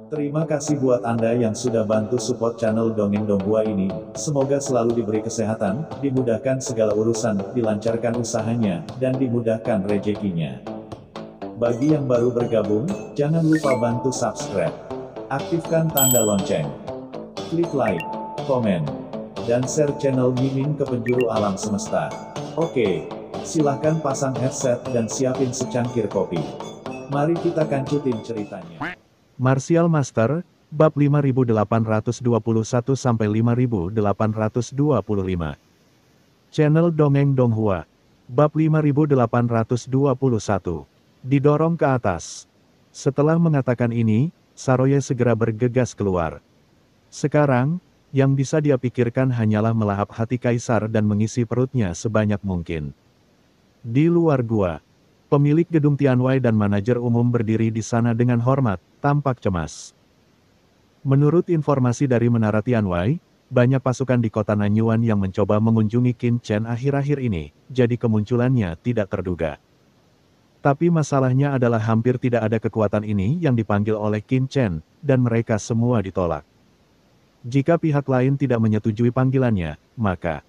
Terima kasih buat Anda yang sudah bantu support channel Dongeng Donghua ini. Semoga selalu diberi kesehatan, dimudahkan segala urusan, dilancarkan usahanya, dan dimudahkan rezekinya. Bagi yang baru bergabung, jangan lupa bantu subscribe. Aktifkan tanda lonceng. Klik like, komen, dan share channel Mimin ke penjuru alam semesta. Oke, silahkan pasang headset dan siapin secangkir kopi. Mari kita kancutin ceritanya. Martial Master, bab 5821-5825. Channel Dongeng Donghua, bab 5821. Didorong ke atas. Setelah mengatakan ini, Saroye segera bergegas keluar. Sekarang, yang bisa dia pikirkan hanyalah melahap hati Kaisar dan mengisi perutnya sebanyak mungkin. Di luar gua, pemilik gedung Tianwei dan manajer umum berdiri di sana dengan hormat, tampak cemas. Menurut informasi dari Menara Tianwei, banyak pasukan di kota Nanyuan yang mencoba mengunjungi Qin Chen akhir-akhir ini, jadi kemunculannya tidak terduga. Tapi masalahnya adalah hampir tidak ada kekuatan ini yang dipanggil oleh Qin Chen, dan mereka semua ditolak. Jika pihak lain tidak menyetujui panggilannya, maka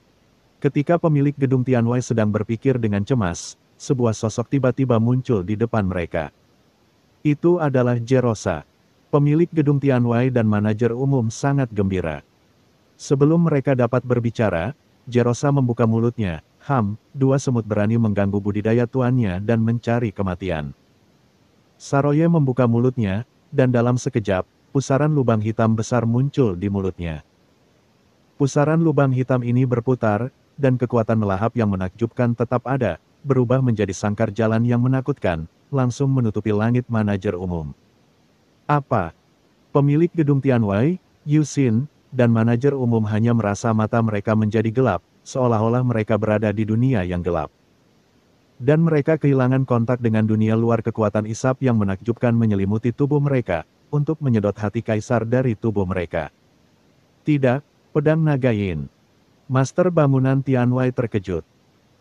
ketika pemilik gedung Tianwei sedang berpikir dengan cemas, sebuah sosok tiba-tiba muncul di depan mereka. Itu adalah Jerosa. Pemilik gedung Tianwei dan manajer umum sangat gembira. Sebelum mereka dapat berbicara, Jerosa membuka mulutnya. Dua semut berani mengganggu budidaya tuannya dan mencari kematian. Saroye membuka mulutnya, dan dalam sekejap, pusaran lubang hitam besar muncul di mulutnya. Pusaran lubang hitam ini berputar, dan kekuatan melahap yang menakjubkan tetap ada, berubah menjadi sangkar jalan yang menakutkan, langsung menutupi langit manajer umum. Apa? Pemilik gedung Tianwei, Yu Xin, dan manajer umum hanya merasa mata mereka menjadi gelap, seolah-olah mereka berada di dunia yang gelap. Dan mereka kehilangan kontak dengan dunia luar. Kekuatan isap yang menakjubkan menyelimuti tubuh mereka, untuk menyedot hati Kaisar dari tubuh mereka. Tidak, pedang naga Yin. Master bangunan Tianwei terkejut.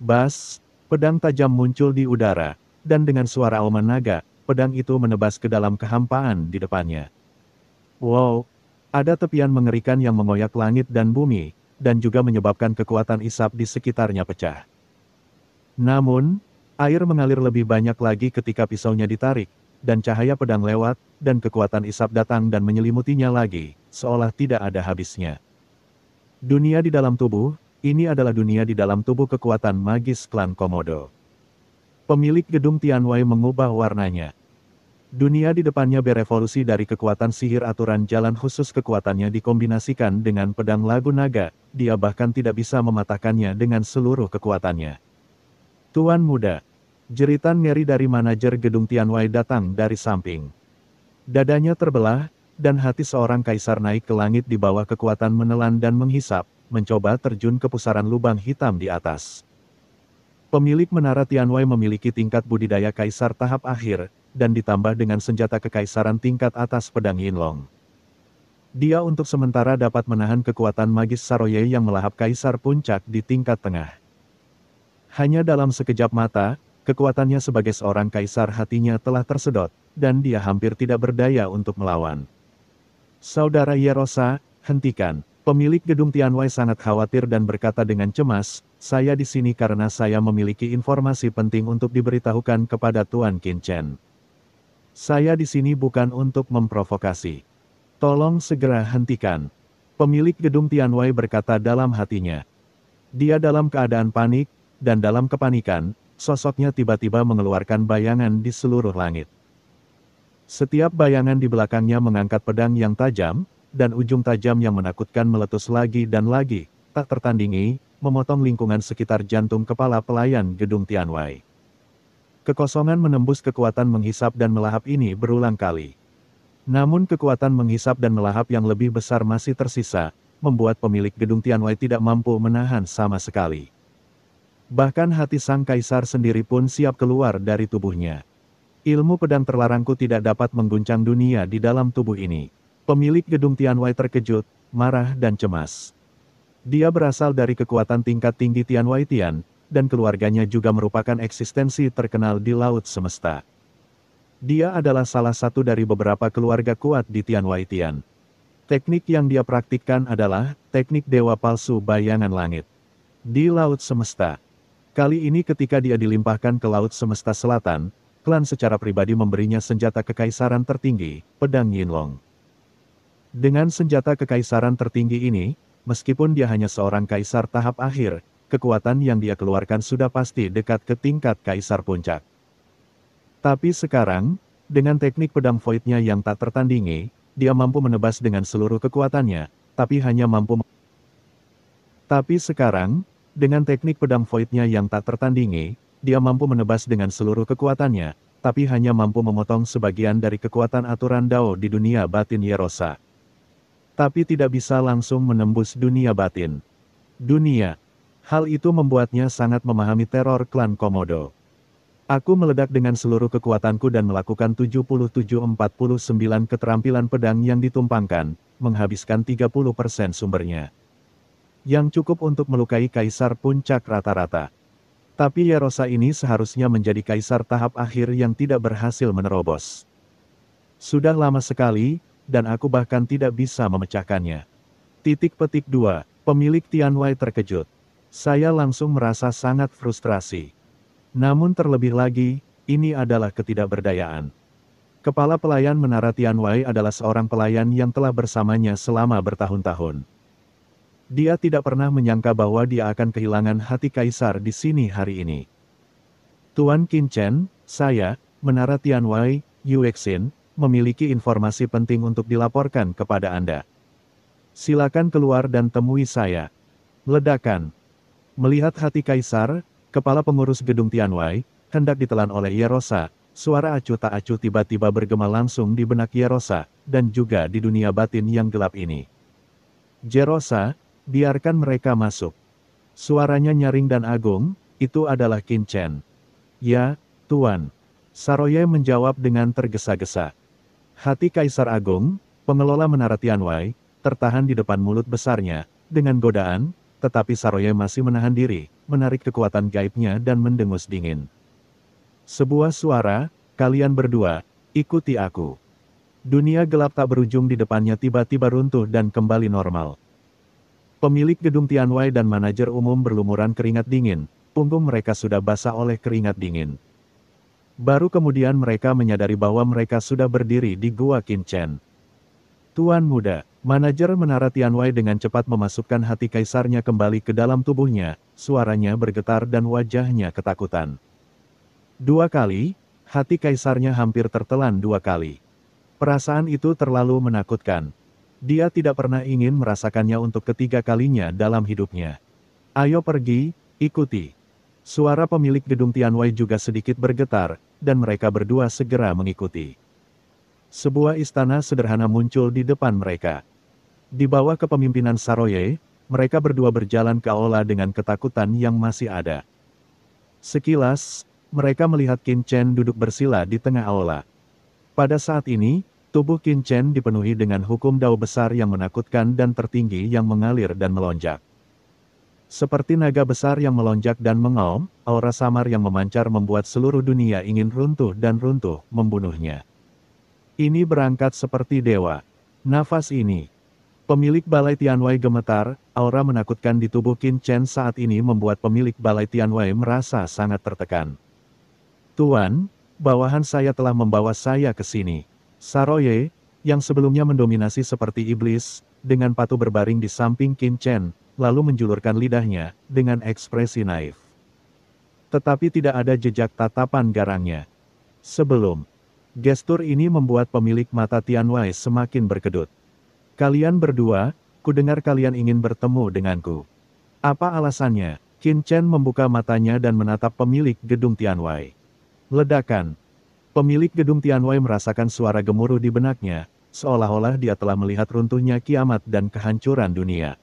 Bas, pedang tajam muncul di udara, dan dengan suara auman naga, pedang itu menebas ke dalam kehampaan di depannya. Wow, ada tepian mengerikan yang mengoyak langit dan bumi, dan juga menyebabkan kekuatan isap di sekitarnya pecah. Namun, air mengalir lebih banyak lagi ketika pisaunya ditarik, dan cahaya pedang lewat, dan kekuatan isap datang dan menyelimutinya lagi, seolah tidak ada habisnya. Dunia di dalam tubuh, ini adalah dunia di dalam tubuh kekuatan magis klan Komodo. Pemilik gedung Tianwei mengubah warnanya. Dunia di depannya berevolusi dari kekuatan sihir aturan jalan khusus. Kekuatannya dikombinasikan dengan pedang lagu naga, dia bahkan tidak bisa mematahkannya dengan seluruh kekuatannya. Tuan muda. Jeritan ngeri dari manajer gedung Tianwei datang dari samping. Dadanya terbelah, dan hati seorang kaisar naik ke langit di bawah kekuatan menelan dan menghisap, mencoba terjun ke pusaran lubang hitam di atas. Pemilik Menara Tianwei memiliki tingkat budidaya kaisar tahap akhir, dan ditambah dengan senjata kekaisaran tingkat atas pedang Yinlong. Dia untuk sementara dapat menahan kekuatan magis Saroye yang melahap kaisar puncak di tingkat tengah. Hanya dalam sekejap mata, kekuatannya sebagai seorang kaisar hatinya telah tersedot, dan dia hampir tidak berdaya untuk melawan. Saudara Yerosa, hentikan. Pemilik gedung Tianwei sangat khawatir dan berkata dengan cemas, saya di sini karena saya memiliki informasi penting untuk diberitahukan kepada Tuan Qin Chen. Saya di sini bukan untuk memprovokasi. Tolong segera hentikan. Pemilik gedung Tianwei berkata dalam hatinya. Dia dalam keadaan panik, dan dalam kepanikan, sosoknya tiba-tiba mengeluarkan bayangan di seluruh langit. Setiap bayangan di belakangnya mengangkat pedang yang tajam, dan ujung tajam yang menakutkan meletus lagi dan lagi, tak tertandingi, memotong lingkungan sekitar jantung kepala pelayan gedung Tianwei. Kekosongan menembus kekuatan menghisap dan melahap ini berulang kali. Namun kekuatan menghisap dan melahap yang lebih besar masih tersisa, membuat pemilik gedung Tianwei tidak mampu menahan sama sekali. Bahkan hati sang kaisar sendiri pun siap keluar dari tubuhnya. Ilmu pedang terlarangku tidak dapat mengguncang dunia di dalam tubuh ini. Pemilik gedung Tianwei terkejut, marah dan cemas. Dia berasal dari kekuatan tingkat tinggi Tianwei Tian, dan keluarganya juga merupakan eksistensi terkenal di laut semesta. Dia adalah salah satu dari beberapa keluarga kuat di Tianwaitian. Teknik yang dia praktikkan adalah teknik dewa palsu bayangan langit. Di Laut Semesta. Kali ini ketika dia dilimpahkan ke Laut Semesta Selatan, klan secara pribadi memberinya senjata kekaisaran tertinggi, pedang Yinlong. Dengan senjata kekaisaran tertinggi ini, meskipun dia hanya seorang kaisar tahap akhir, kekuatan yang dia keluarkan sudah pasti dekat ke tingkat kaisar puncak. Tapi sekarang, dengan teknik pedang void-nya yang tak tertandingi, dia mampu menebas dengan seluruh kekuatannya, Tapi sekarang, dengan teknik pedang void-nya yang tak tertandingi, dia mampu menebas dengan seluruh kekuatannya, tapi hanya mampu memotong sebagian dari kekuatan aturan Dao di dunia batin Yerosa. Tapi tidak bisa langsung menembus dunia batin. Dunia. Hal itu membuatnya sangat memahami teror klan Komodo. Aku meledak dengan seluruh kekuatanku dan melakukan 77-49 keterampilan pedang yang ditumpangkan, menghabiskan 30% sumbernya. Yang cukup untuk melukai kaisar puncak rata-rata. Tapi Yerosa ini seharusnya menjadi kaisar tahap akhir yang tidak berhasil menerobos. Sudah lama sekali, dan aku bahkan tidak bisa memecahkannya. Titik petik 2, pemilik Tianwei terkejut. Saya langsung merasa sangat frustrasi. Namun terlebih lagi, ini adalah ketidakberdayaan. Kepala pelayan Menara Tianwei adalah seorang pelayan yang telah bersamanya selama bertahun-tahun. Dia tidak pernah menyangka bahwa dia akan kehilangan hati kaisar di sini hari ini. Tuan Qin Chen, saya, Menara Tianwei, Yuexin, memiliki informasi penting untuk dilaporkan kepada Anda. Silakan keluar dan temui saya. Ledakan. Melihat hati kaisar, kepala pengurus gedung Tianwei, hendak ditelan oleh Yerosa, suara acuh tak acuh tiba-tiba bergema langsung di benak Yerosa, dan juga di dunia batin yang gelap ini. Yerosa, biarkan mereka masuk. Suaranya nyaring dan agung, itu adalah Qin Chen. Ya, Tuan. Saroye menjawab dengan tergesa-gesa. Hati Kaisar Agung, pengelola Menara Tianwei, tertahan di depan mulut besarnya, dengan godaan, tetapi Saroye masih menahan diri, menarik kekuatan gaibnya dan mendengus dingin. Sebuah suara, kalian berdua, ikuti aku. Dunia gelap tak berujung di depannya tiba-tiba runtuh dan kembali normal. Pemilik gedung Tianwei dan manajer umum berlumuran keringat dingin, punggung mereka sudah basah oleh keringat dingin. Baru kemudian mereka menyadari bahwa mereka sudah berdiri di Gua Qin Chen. Tuan muda, manajer Menara Tianwei dengan cepat memasukkan hati kaisarnya kembali ke dalam tubuhnya, suaranya bergetar dan wajahnya ketakutan. 2 kali, hati kaisarnya hampir tertelan 2 kali. Perasaan itu terlalu menakutkan. Dia tidak pernah ingin merasakannya untuk ketiga kalinya dalam hidupnya. Ayo pergi, ikuti. Suara pemilik gedung Tianwei juga sedikit bergetar, dan mereka berdua segera mengikuti. Sebuah istana sederhana muncul di depan mereka. Di bawah kepemimpinan Saroye, mereka berdua berjalan ke aula dengan ketakutan yang masih ada. Sekilas, mereka melihat Qin Chen duduk bersila di tengah aula. Pada saat ini, tubuh Qin Chen dipenuhi dengan hukum Dao besar yang menakutkan dan tertinggi yang mengalir dan melonjak. Seperti naga besar yang melonjak dan mengaum, aura samar yang memancar membuat seluruh dunia ingin runtuh dan runtuh, membunuhnya. Ini berangkat seperti dewa. Nafas ini. Pemilik Balai Tianwei gemetar, aura menakutkan di tubuh Qin Chen saat ini membuat pemilik Balai Tianwei merasa sangat tertekan. Tuan, bawahan saya telah membawa saya ke sini. Saroye, yang sebelumnya mendominasi seperti iblis, dengan patuh berbaring di samping Qin Chen, lalu menjulurkan lidahnya, dengan ekspresi naif. Tetapi tidak ada jejak tatapan garangnya. Sebelum, gestur ini membuat pemilik mata Tianwei semakin berkedut. Kalian berdua, kudengar kalian ingin bertemu denganku. Apa alasannya? Qin Chen membuka matanya dan menatap pemilik gedung Tianwei. Ledakan. Pemilik gedung Tianwei merasakan suara gemuruh di benaknya, seolah-olah dia telah melihat runtuhnya kiamat dan kehancuran dunia.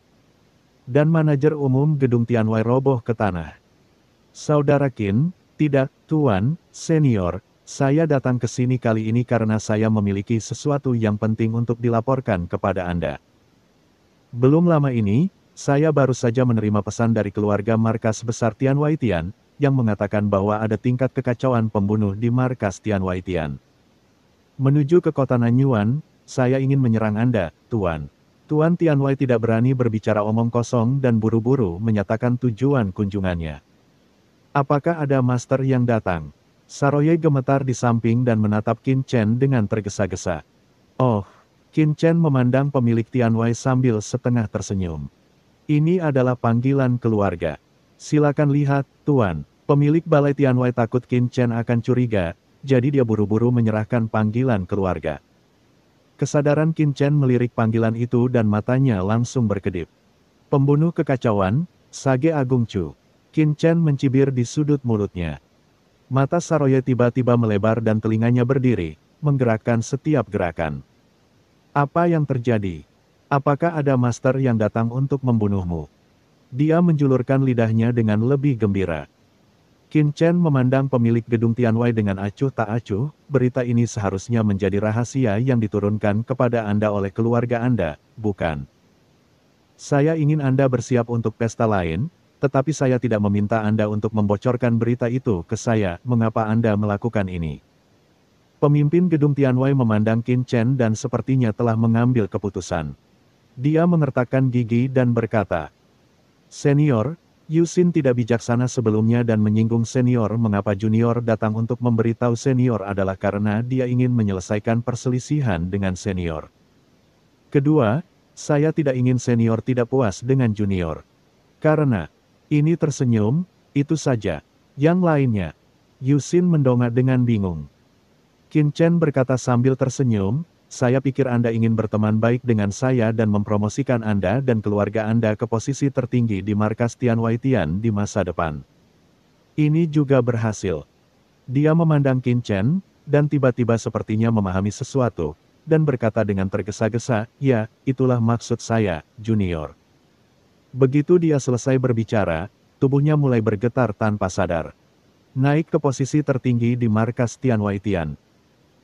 Dan manajer umum gedung Tianwei roboh ke tanah. Saudara Qin, tidak, Tuan, senior, saya datang ke sini kali ini karena saya memiliki sesuatu yang penting untuk dilaporkan kepada Anda. Belum lama ini, saya baru saja menerima pesan dari keluarga markas besar Tianwaitian, yang mengatakan bahwa ada tingkat kekacauan pembunuh di markas Tianwaitian. Menuju ke kota Nanyuan, saya ingin menyerang Anda, Tuan. Tuan Tianwei tidak berani berbicara omong kosong dan buru-buru menyatakan tujuan kunjungannya. Apakah ada master yang datang? Saroye gemetar di samping dan menatap Qin Chen dengan tergesa-gesa. Oh, Qin Chen memandang pemilik Tianwei sambil setengah tersenyum. Ini adalah panggilan keluarga. Silakan lihat, Tuan. Pemilik balai Tianwei takut Qin Chen akan curiga, jadi dia buru-buru menyerahkan panggilan keluarga. Kesadaran Qin Chen melirik panggilan itu dan matanya langsung berkedip. Pembunuh kekacauan, Sage Agung Chu. Qin Chen mencibir di sudut mulutnya. Mata Saroye tiba-tiba melebar dan telinganya berdiri, menggerakkan setiap gerakan. Apa yang terjadi? Apakah ada master yang datang untuk membunuhmu? Dia menjulurkan lidahnya dengan lebih gembira. Qin Chen memandang pemilik gedung Tianwei dengan acuh tak acuh, berita ini seharusnya menjadi rahasia yang diturunkan kepada Anda oleh keluarga Anda, bukan? Saya ingin Anda bersiap untuk pesta lain, tetapi saya tidak meminta Anda untuk membocorkan berita itu ke saya. Mengapa Anda melakukan ini? Pemimpin gedung Tianwei memandang Qin Chen dan sepertinya telah mengambil keputusan. Dia mengertakkan gigi dan berkata, "Senior, Yusin tidak bijaksana sebelumnya dan menyinggung senior. Mengapa junior datang untuk memberitahu senior adalah karena dia ingin menyelesaikan perselisihan dengan senior. Kedua, saya tidak ingin senior tidak puas dengan junior. Karena ini tersenyum, itu saja. Yang lainnya." Yusin mendongak dengan bingung. Qin Chen berkata sambil tersenyum, "Saya pikir Anda ingin berteman baik dengan saya dan mempromosikan Anda dan keluarga Anda ke posisi tertinggi di markas Tianwei Tian di masa depan. Ini juga berhasil." Dia memandang Qin Chen, dan tiba-tiba sepertinya memahami sesuatu, dan berkata dengan tergesa-gesa, "Ya, itulah maksud saya, junior." Begitu dia selesai berbicara, tubuhnya mulai bergetar tanpa sadar. Naik ke posisi tertinggi di markas Tianwei Tian.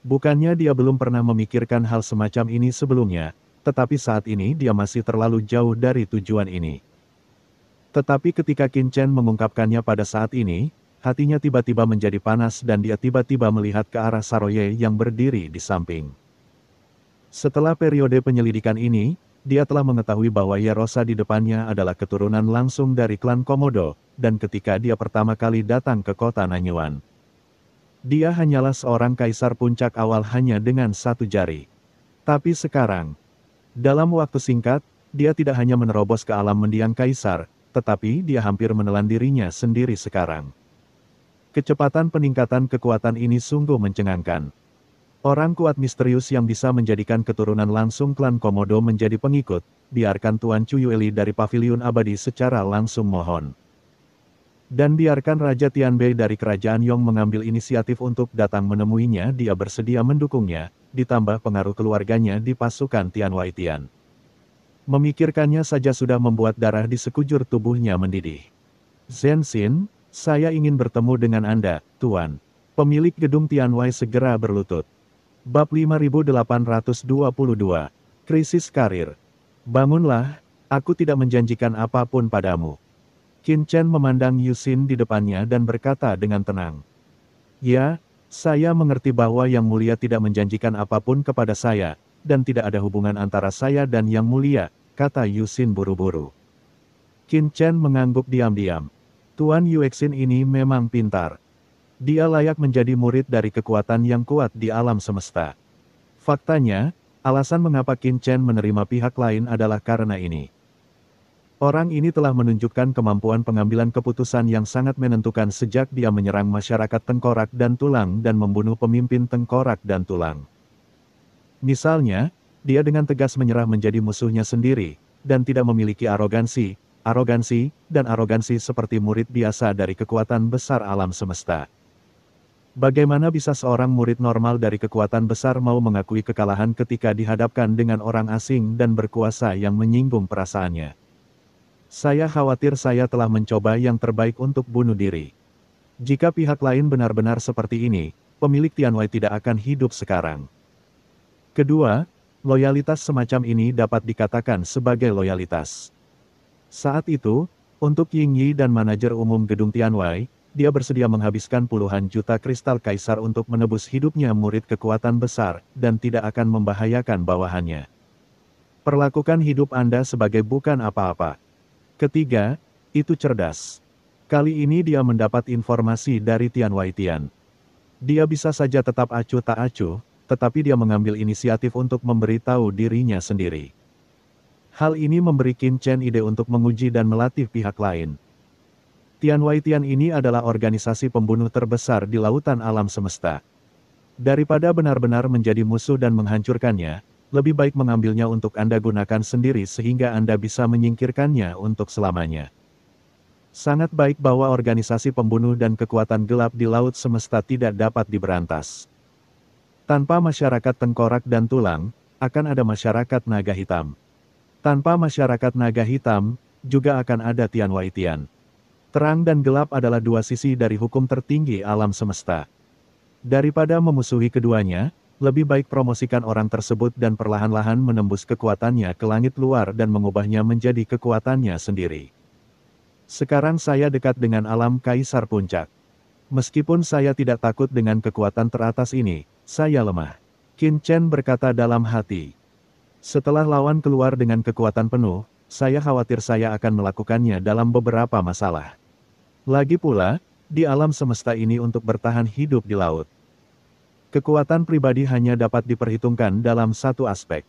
Bukannya dia belum pernah memikirkan hal semacam ini sebelumnya, tetapi saat ini dia masih terlalu jauh dari tujuan ini. Tetapi ketika Qin Chen mengungkapkannya pada saat ini, hatinya tiba-tiba menjadi panas dan dia tiba-tiba melihat ke arah Saroye yang berdiri di samping. Setelah periode penyelidikan ini, dia telah mengetahui bahwa Yerosa di depannya adalah keturunan langsung dari klan Komodo, dan ketika dia pertama kali datang ke kota Nanyuan, dia hanyalah seorang kaisar puncak awal hanya dengan satu jari. Tapi sekarang, dalam waktu singkat, dia tidak hanya menerobos ke alam mendiang kaisar, tetapi dia hampir menelan dirinya sendiri sekarang. Kecepatan peningkatan kekuatan ini sungguh mencengangkan. Orang kuat misterius yang bisa menjadikan keturunan langsung klan Komodo menjadi pengikut, biarkan Tuan Chuyueli dari Paviliun Abadi secara langsung mohon. Dan biarkan Raja Tianbei dari Kerajaan Yong mengambil inisiatif untuk datang menemuinya. Dia bersedia mendukungnya, ditambah pengaruh keluarganya di pasukan Tianwei Tian. Memikirkannya saja sudah membuat darah di sekujur tubuhnya mendidih. "Zhenxin, saya ingin bertemu dengan Anda, Tuan." Pemilik gedung Tianwei segera berlutut. Bab 5822, Krisis Karir. "Bangunlah, aku tidak menjanjikan apapun padamu." Qin Chen memandang Yusin di depannya dan berkata dengan tenang. "Ya, saya mengerti bahwa Yang Mulia tidak menjanjikan apapun kepada saya, dan tidak ada hubungan antara saya dan Yang Mulia," kata Yusin buru-buru. Qin Chen mengangguk diam-diam. Tuan Yuexin ini memang pintar. Dia layak menjadi murid dari kekuatan yang kuat di alam semesta. Faktanya, alasan mengapa Qin Chen menerima pihak lain adalah karena ini. Orang ini telah menunjukkan kemampuan pengambilan keputusan yang sangat menentukan sejak dia menyerang masyarakat tengkorak dan tulang dan membunuh pemimpin tengkorak dan tulang. Misalnya, dia dengan tegas menyerah menjadi musuhnya sendiri, dan tidak memiliki arogansi seperti murid biasa dari kekuatan besar alam semesta. Bagaimana bisa seorang murid normal dari kekuatan besar mau mengakui kekalahan ketika dihadapkan dengan orang asing dan berkuasa yang menyinggung perasaannya? Saya khawatir saya telah mencoba yang terbaik untuk bunuh diri. Jika pihak lain benar-benar seperti ini, pemilik Tianwei tidak akan hidup sekarang. Kedua, loyalitas semacam ini dapat dikatakan sebagai loyalitas. Saat itu, untuk Ying Yi dan manajer umum gedung Tianwei, dia bersedia menghabiskan puluhan juta kristal kaisar untuk menebus hidupnya murid kekuatan besar, dan tidak akan membahayakan bawahannya. Perlakukan hidup Anda sebagai bukan apa-apa. Ketiga, itu cerdas. Kali ini dia mendapat informasi dari Tian Waitian. Dia bisa saja tetap acuh tak acuh, tetapi dia mengambil inisiatif untuk memberitahu dirinya sendiri. Hal ini memberi Qin Chen ide untuk menguji dan melatih pihak lain. Tian Waitian ini adalah organisasi pembunuh terbesar di lautan alam semesta. Daripada benar-benar menjadi musuh dan menghancurkannya, lebih baik mengambilnya untuk Anda gunakan sendiri sehingga Anda bisa menyingkirkannya untuk selamanya. Sangat baik bahwa organisasi pembunuh dan kekuatan gelap di laut semesta tidak dapat diberantas. Tanpa masyarakat tengkorak dan tulang, akan ada masyarakat naga hitam. Tanpa masyarakat naga hitam, juga akan ada Tian Waitian. Terang dan gelap adalah dua sisi dari hukum tertinggi alam semesta. Daripada memusuhi keduanya, lebih baik promosikan orang tersebut dan perlahan-lahan menembus kekuatannya ke langit luar dan mengubahnya menjadi kekuatannya sendiri. Sekarang saya dekat dengan alam Kaisar Puncak. Meskipun saya tidak takut dengan kekuatan teratas ini, saya lemah. Qin Chen berkata dalam hati. Setelah lawan keluar dengan kekuatan penuh, saya khawatir saya akan melakukannya dalam beberapa masalah. Lagi pula, di alam semesta ini untuk bertahan hidup di laut. Kekuatan pribadi hanya dapat diperhitungkan dalam satu aspek.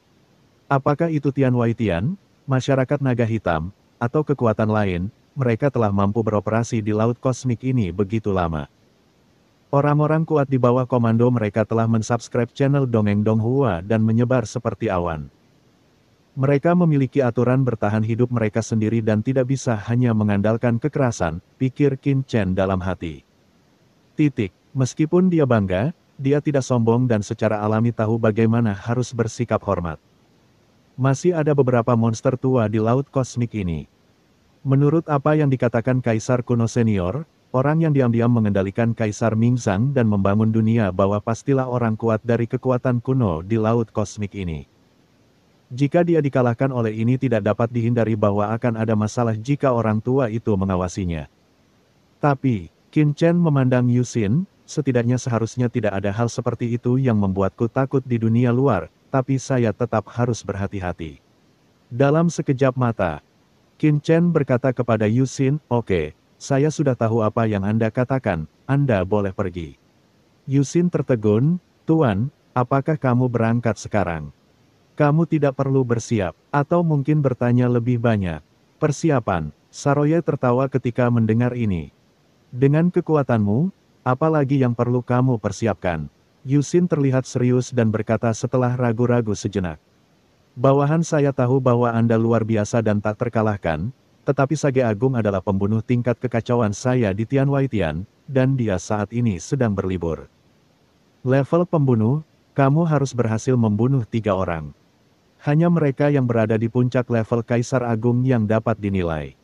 Apakah itu Tian Waitian, masyarakat naga hitam, atau kekuatan lain, mereka telah mampu beroperasi di laut kosmik ini begitu lama. Orang-orang kuat di bawah komando mereka telah mensubscribe channel Dongeng Donghua dan menyebar seperti awan. Mereka memiliki aturan bertahan hidup mereka sendiri dan tidak bisa hanya mengandalkan kekerasan, pikir Qin Chen dalam hati. Meskipun dia bangga, dia tidak sombong dan secara alami tahu bagaimana harus bersikap hormat. Masih ada beberapa monster tua di laut kosmik ini. Menurut apa yang dikatakan Kaisar kuno senior, orang yang diam-diam mengendalikan Kaisar Mingzhang dan membangun dunia bahwa pastilah orang kuat dari kekuatan kuno di laut kosmik ini. Jika dia dikalahkan oleh ini tidak dapat dihindari bahwa akan ada masalah jika orang tua itu mengawasinya. Tapi, Qin Chen memandang Yu Xin, setidaknya seharusnya tidak ada hal seperti itu yang membuatku takut di dunia luar, tapi saya tetap harus berhati-hati. Dalam sekejap mata, Qin Chen berkata kepada Yu Xin, "Oke, saya sudah tahu apa yang Anda katakan, Anda boleh pergi." Yu Xin tertegun, "Tuan, apakah kamu berangkat sekarang? Kamu tidak perlu bersiap, atau mungkin bertanya lebih banyak." "Persiapan," Saroye tertawa ketika mendengar ini. "Dengan kekuatanmu, apa lagi yang perlu kamu persiapkan?" Yu Xin terlihat serius dan berkata setelah ragu-ragu sejenak. "Bawahan saya tahu bahwa Anda luar biasa dan tak terkalahkan, tetapi Sage Agung adalah pembunuh tingkat kekacauan saya di Tian Waitian, dan dia saat ini sedang berlibur. Level pembunuh, kamu harus berhasil membunuh 3 orang. Hanya mereka yang berada di puncak level Kaisar Agung yang dapat dinilai.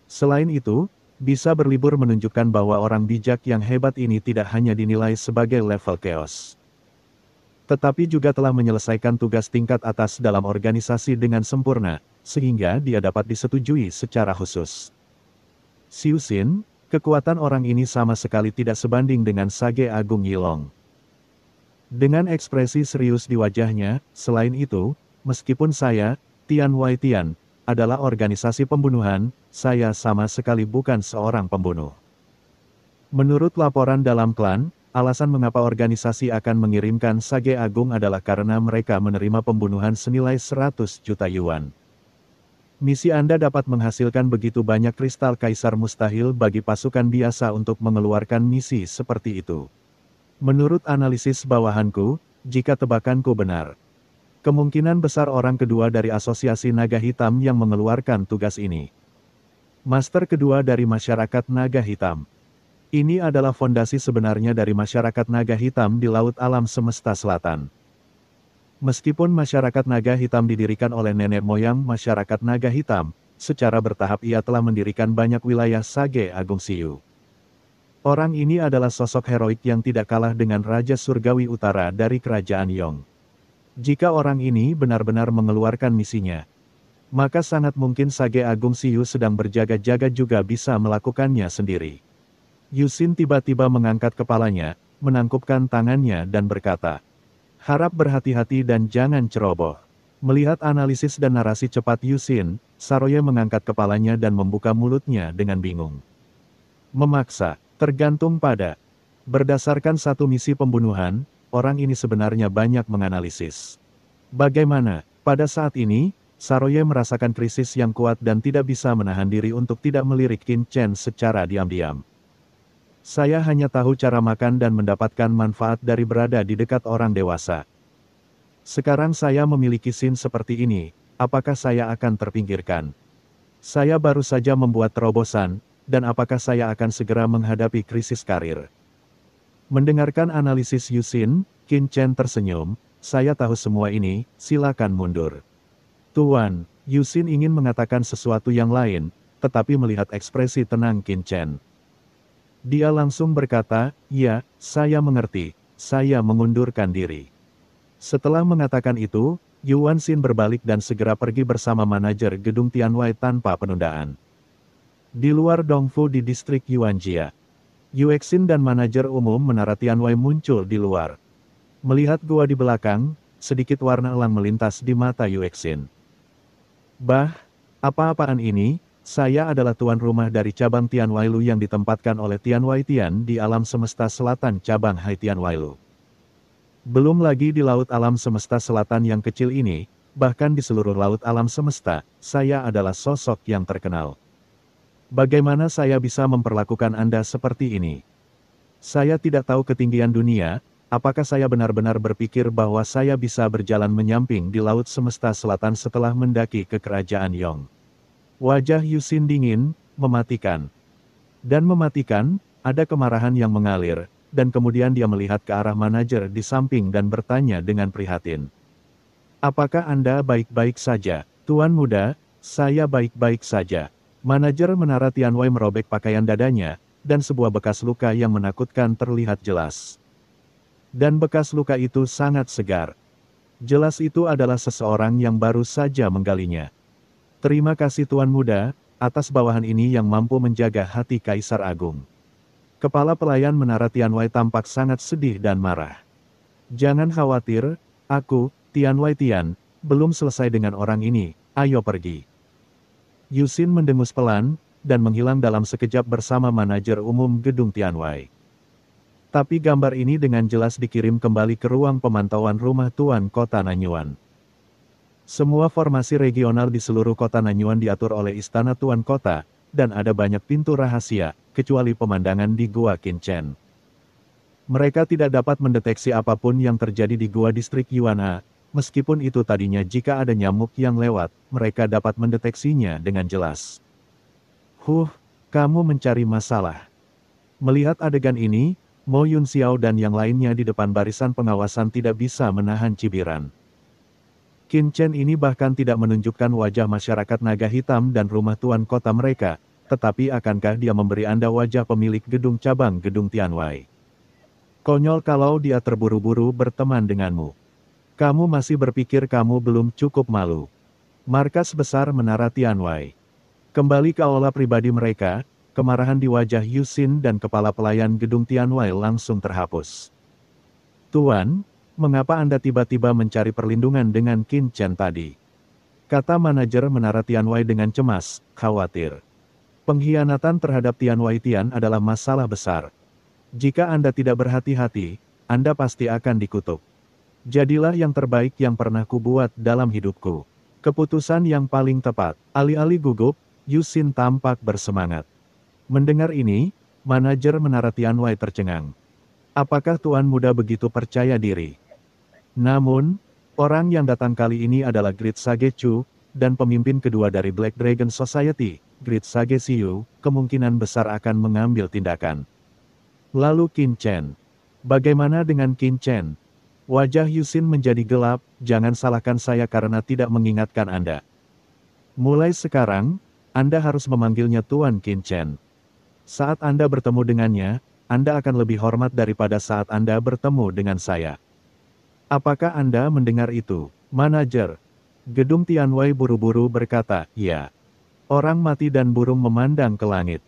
Selain itu, bisa berlibur menunjukkan bahwa orang bijak yang hebat ini tidak hanya dinilai sebagai level chaos, tetapi juga telah menyelesaikan tugas tingkat atas dalam organisasi dengan sempurna, sehingga dia dapat disetujui secara khusus." Xiu Xin, kekuatan orang ini sama sekali tidak sebanding dengan Sage Agung Yilong. Dengan ekspresi serius di wajahnya, "Selain itu, meskipun saya, Tian Waitian, adalah organisasi pembunuhan, saya sama sekali bukan seorang pembunuh. Menurut laporan dalam klan, alasan mengapa organisasi akan mengirimkan Sage Agung adalah karena mereka menerima pembunuhan senilai 100 juta yuan. Misi Anda dapat menghasilkan begitu banyak kristal kaisar mustahil bagi pasukan biasa untuk mengeluarkan misi seperti itu. Menurut analisis bawahanku, jika tebakanku benar, kemungkinan besar orang kedua dari Asosiasi Naga Hitam yang mengeluarkan tugas ini. Master kedua dari Masyarakat Naga Hitam. Ini adalah fondasi sebenarnya dari Masyarakat Naga Hitam di Laut Alam Semesta Selatan. Meskipun Masyarakat Naga Hitam didirikan oleh nenek moyang Masyarakat Naga Hitam, secara bertahap ia telah mendirikan banyak wilayah Sage Agung Siu. Orang ini adalah sosok heroik yang tidak kalah dengan Raja Surgawi Utara dari Kerajaan Yong. Jika orang ini benar-benar mengeluarkan misinya, maka sangat mungkin Sage Agung Siu sedang berjaga-jaga juga bisa melakukannya sendiri. Yusin tiba-tiba mengangkat kepalanya, menangkupkan tangannya dan berkata, "Harap berhati-hati dan jangan ceroboh." Melihat analisis dan narasi cepat Yusin, Saroye mengangkat kepalanya dan membuka mulutnya dengan bingung. Memaksa, tergantung pada. Berdasarkan satu misi pembunuhan, orang ini sebenarnya banyak menganalisis. Bagaimana, pada saat ini, Saroye merasakan krisis yang kuat dan tidak bisa menahan diri untuk tidak melirik Qin Chen secara diam-diam. Saya hanya tahu cara makan dan mendapatkan manfaat dari berada di dekat orang dewasa. Sekarang saya memiliki scene seperti ini, apakah saya akan terpinggirkan? Saya baru saja membuat terobosan, dan apakah saya akan segera menghadapi krisis karir? Mendengarkan analisis Yusin, Qin Chen tersenyum, "Saya tahu semua ini, silakan mundur." Tuan, Yusin ingin mengatakan sesuatu yang lain, tetapi melihat ekspresi tenang Qin Chen. Dia langsung berkata, "Ya, saya mengerti, saya mengundurkan diri." Setelah mengatakan itu, Yuan Xin berbalik dan segera pergi bersama manajer gedung Tianwai tanpa penundaan. Di luar Dongfu di distrik Yuanjia, Yuexin dan manajer umum menara Tianwai muncul di luar. Melihat gua di belakang, sedikit warna elang melintas di mata Yuexin. "Bah, apa-apaan ini? Saya adalah tuan rumah dari cabang Tianwailu yang ditempatkan oleh Tianwai Tian di alam semesta selatan cabang Hai Tianwailu. Belum lagi di laut alam semesta selatan yang kecil ini, bahkan di seluruh laut alam semesta, saya adalah sosok yang terkenal. Bagaimana saya bisa memperlakukan Anda seperti ini? Saya tidak tahu ketinggian dunia, apakah saya benar-benar berpikir bahwa saya bisa berjalan menyamping di laut semesta selatan setelah mendaki ke kerajaan Yong?" Wajah Yusin dingin, mematikan. Dan mematikan, ada kemarahan yang mengalir, dan kemudian dia melihat ke arah manajer di samping dan bertanya dengan prihatin. "Apakah Anda baik-baik saja, Tuan Muda?" "Saya baik-baik saja." Manajer menara Tianwai merobek pakaian dadanya, dan sebuah bekas luka yang menakutkan terlihat jelas. Dan bekas luka itu sangat segar. Jelas itu adalah seseorang yang baru saja menggalinya. "Terima kasih Tuan Muda, atas bawahan ini yang mampu menjaga hati Kaisar Agung." Kepala pelayan menara Tianwai tampak sangat sedih dan marah. "Jangan khawatir, aku, Tianwai Tian, belum selesai dengan orang ini, ayo pergi." Yusin mendengus pelan, dan menghilang dalam sekejap bersama manajer umum gedung Tianwai. Tapi gambar ini dengan jelas dikirim kembali ke ruang pemantauan rumah Tuan Kota Nanyuan. Semua formasi regional di seluruh kota Nanyuan diatur oleh Istana Tuan Kota, dan ada banyak pintu rahasia, kecuali pemandangan di Gua Qin Chen. Mereka tidak dapat mendeteksi apapun yang terjadi di Gua Distrik Yuana, meskipun itu tadinya jika ada nyamuk yang lewat, mereka dapat mendeteksinya dengan jelas. Kamu mencari masalah." Melihat adegan ini, Mo Yun Xiao dan yang lainnya di depan barisan pengawasan tidak bisa menahan cibiran. Qin Chen ini bahkan tidak menunjukkan wajah masyarakat naga hitam dan rumah tuan kota mereka, tetapi akankah dia memberi Anda wajah pemilik gedung cabang gedung Tianwai? Konyol kalau dia terburu-buru berteman denganmu. Kamu masih berpikir kamu belum cukup malu. Markas besar menara Tianwai. Kembali ke aula pribadi mereka, kemarahan di wajah Yusin dan kepala pelayan gedung Tianwai langsung terhapus. "Tuan, mengapa Anda tiba-tiba mencari perlindungan dengan Qin Chen tadi?" kata manajer menara Tianwai dengan cemas, khawatir. "Pengkhianatan terhadap Tianwai Tian adalah masalah besar. Jika Anda tidak berhati-hati, Anda pasti akan dikutuk. Jadilah yang terbaik yang pernah kubuat dalam hidupku." Keputusan yang paling tepat. Alih-alih gugup, Yusin tampak bersemangat. Mendengar ini, manajer menara Tianwai tercengang. "Apakah Tuan Muda begitu percaya diri?" Namun, orang yang datang kali ini adalah Grid Sage Chu, dan pemimpin kedua dari Black Dragon Society, Grid Sage Xiu, kemungkinan besar akan mengambil tindakan. Lalu Qin Chen. Bagaimana dengan Qin Chen? Wajah Yusin menjadi gelap, "Jangan salahkan saya karena tidak mengingatkan Anda. Mulai sekarang, Anda harus memanggilnya Tuan Qin Chen. Saat Anda bertemu dengannya, Anda akan lebih hormat daripada saat Anda bertemu dengan saya." Apakah Anda mendengar itu, manajer? Gedung Tianwai buru-buru berkata, "Ya." Orang mati dan burung memandang ke langit.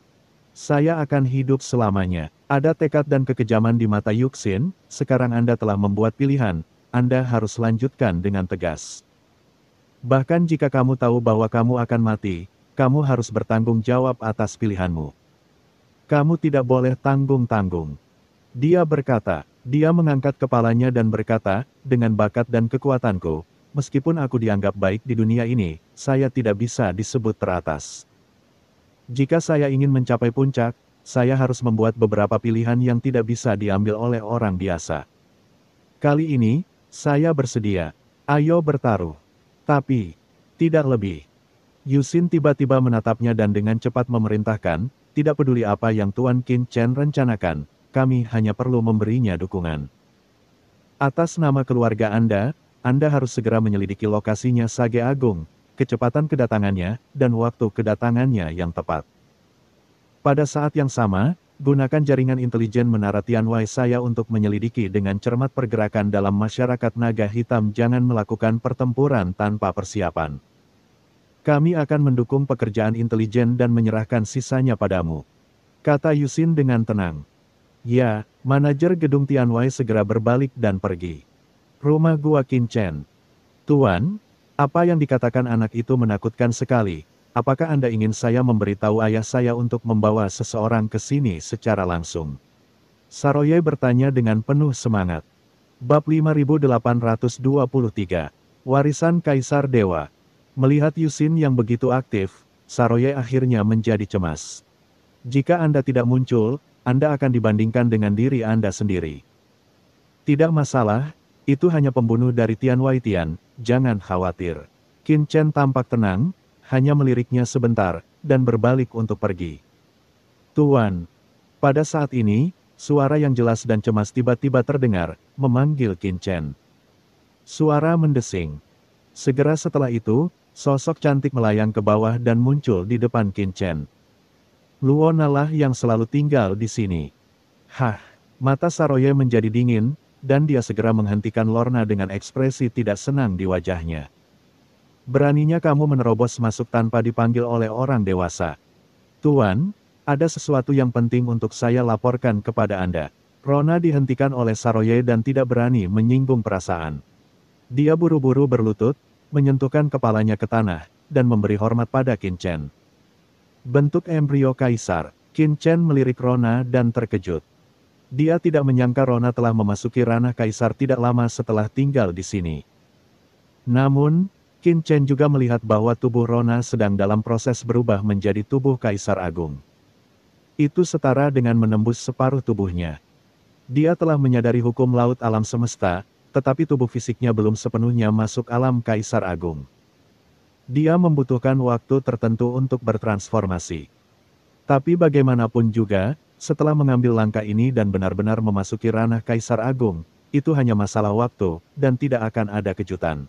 Saya akan hidup selamanya. Ada tekad dan kekejaman di mata Yuxin, sekarang Anda telah membuat pilihan, Anda harus lanjutkan dengan tegas. Bahkan jika kamu tahu bahwa kamu akan mati, kamu harus bertanggung jawab atas pilihanmu. Kamu tidak boleh tanggung-tanggung. Dia berkata, dia mengangkat kepalanya dan berkata, dengan bakat dan kekuatanku, meskipun aku dianggap baik di dunia ini, saya tidak bisa disebut teratas. Jika saya ingin mencapai puncak, saya harus membuat beberapa pilihan yang tidak bisa diambil oleh orang biasa. Kali ini, saya bersedia. Ayo bertaruh. Tapi, tidak lebih. Yusin tiba-tiba menatapnya dan dengan cepat memerintahkan, tidak peduli apa yang Tuan Qin Chen rencanakan, kami hanya perlu memberinya dukungan. Atas nama keluarga Anda harus segera menyelidiki lokasinya Sage Agung, kecepatan kedatangannya, dan waktu kedatangannya yang tepat. Pada saat yang sama, gunakan jaringan intelijen Menara Tianwai saya untuk menyelidiki dengan cermat pergerakan dalam masyarakat naga hitam. Jangan melakukan pertempuran tanpa persiapan. Kami akan mendukung pekerjaan intelijen dan menyerahkan sisanya padamu, kata Yusin dengan tenang. Ya, manajer gedung Tianwai segera berbalik dan pergi. Rumah gua Qin Chen. Tuan, apa yang dikatakan anak itu menakutkan sekali. Apakah Anda ingin saya memberitahu ayah saya untuk membawa seseorang ke sini secara langsung? Saroye bertanya dengan penuh semangat. Bab 5823. Warisan Kaisar Dewa. Melihat Yusin yang begitu aktif, Saroye akhirnya menjadi cemas. Jika Anda tidak muncul, Anda akan dibandingkan dengan diri Anda sendiri. Tidak masalah, itu hanya pembunuh dari Tianwai Tian, jangan khawatir. Qin Chen tampak tenang, hanya meliriknya sebentar, dan berbalik untuk pergi. Tuan. Pada saat ini, suara yang jelas dan cemas tiba-tiba terdengar, memanggil Qin Chen. Suara mendesing. Segera setelah itu, sosok cantik melayang ke bawah dan muncul di depan Qin Chen. Luona lah yang selalu tinggal di sini. Hah, mata Saroye menjadi dingin, dan dia segera menghentikan Lorna dengan ekspresi tidak senang di wajahnya. Beraninya kamu menerobos masuk tanpa dipanggil oleh orang dewasa. Tuan, ada sesuatu yang penting untuk saya laporkan kepada Anda. Rona dihentikan oleh Saroye dan tidak berani menyinggung perasaan. Dia buru-buru berlutut, menyentuhkan kepalanya ke tanah, dan memberi hormat pada Qin Chen. Bentuk embrio kaisar, Qin Chen melirik Rona dan terkejut. Dia tidak menyangka Rona telah memasuki ranah kaisar tidak lama setelah tinggal di sini. Namun, Qin Chen juga melihat bahwa tubuh Rona sedang dalam proses berubah menjadi tubuh Kaisar Agung. Itu setara dengan menembus separuh tubuhnya. Dia telah menyadari hukum laut alam semesta, tetapi tubuh fisiknya belum sepenuhnya masuk alam Kaisar Agung. Dia membutuhkan waktu tertentu untuk bertransformasi. Tapi bagaimanapun juga, setelah mengambil langkah ini dan benar-benar memasuki ranah Kaisar Agung, itu hanya masalah waktu, dan tidak akan ada kejutan.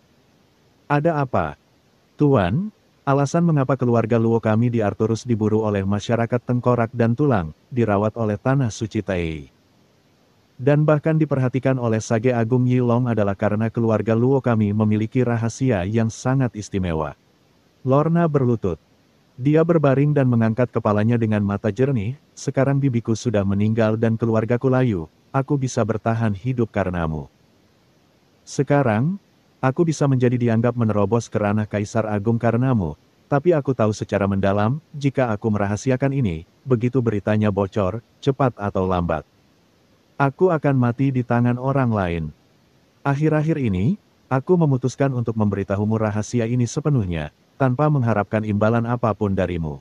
Ada apa? Tuan, alasan mengapa keluarga Luo kami di Arturus diburu oleh masyarakat tengkorak dan tulang, dirawat oleh tanah suci Tei. Dan bahkan diperhatikan oleh Sage Agung Yilong adalah karena keluarga Luo kami memiliki rahasia yang sangat istimewa. Lorna berlutut. Dia berbaring dan mengangkat kepalanya dengan mata jernih, sekarang bibiku sudah meninggal dan keluargaku layu, aku bisa bertahan hidup karenamu. Sekarang, aku bisa menjadi dianggap menerobos ke ranah Kaisar Agung karenamu, tapi aku tahu secara mendalam, jika aku merahasiakan ini, begitu beritanya bocor, cepat atau lambat, aku akan mati di tangan orang lain. Akhir-akhir ini, aku memutuskan untuk memberitahumu rahasia ini sepenuhnya, tanpa mengharapkan imbalan apapun darimu.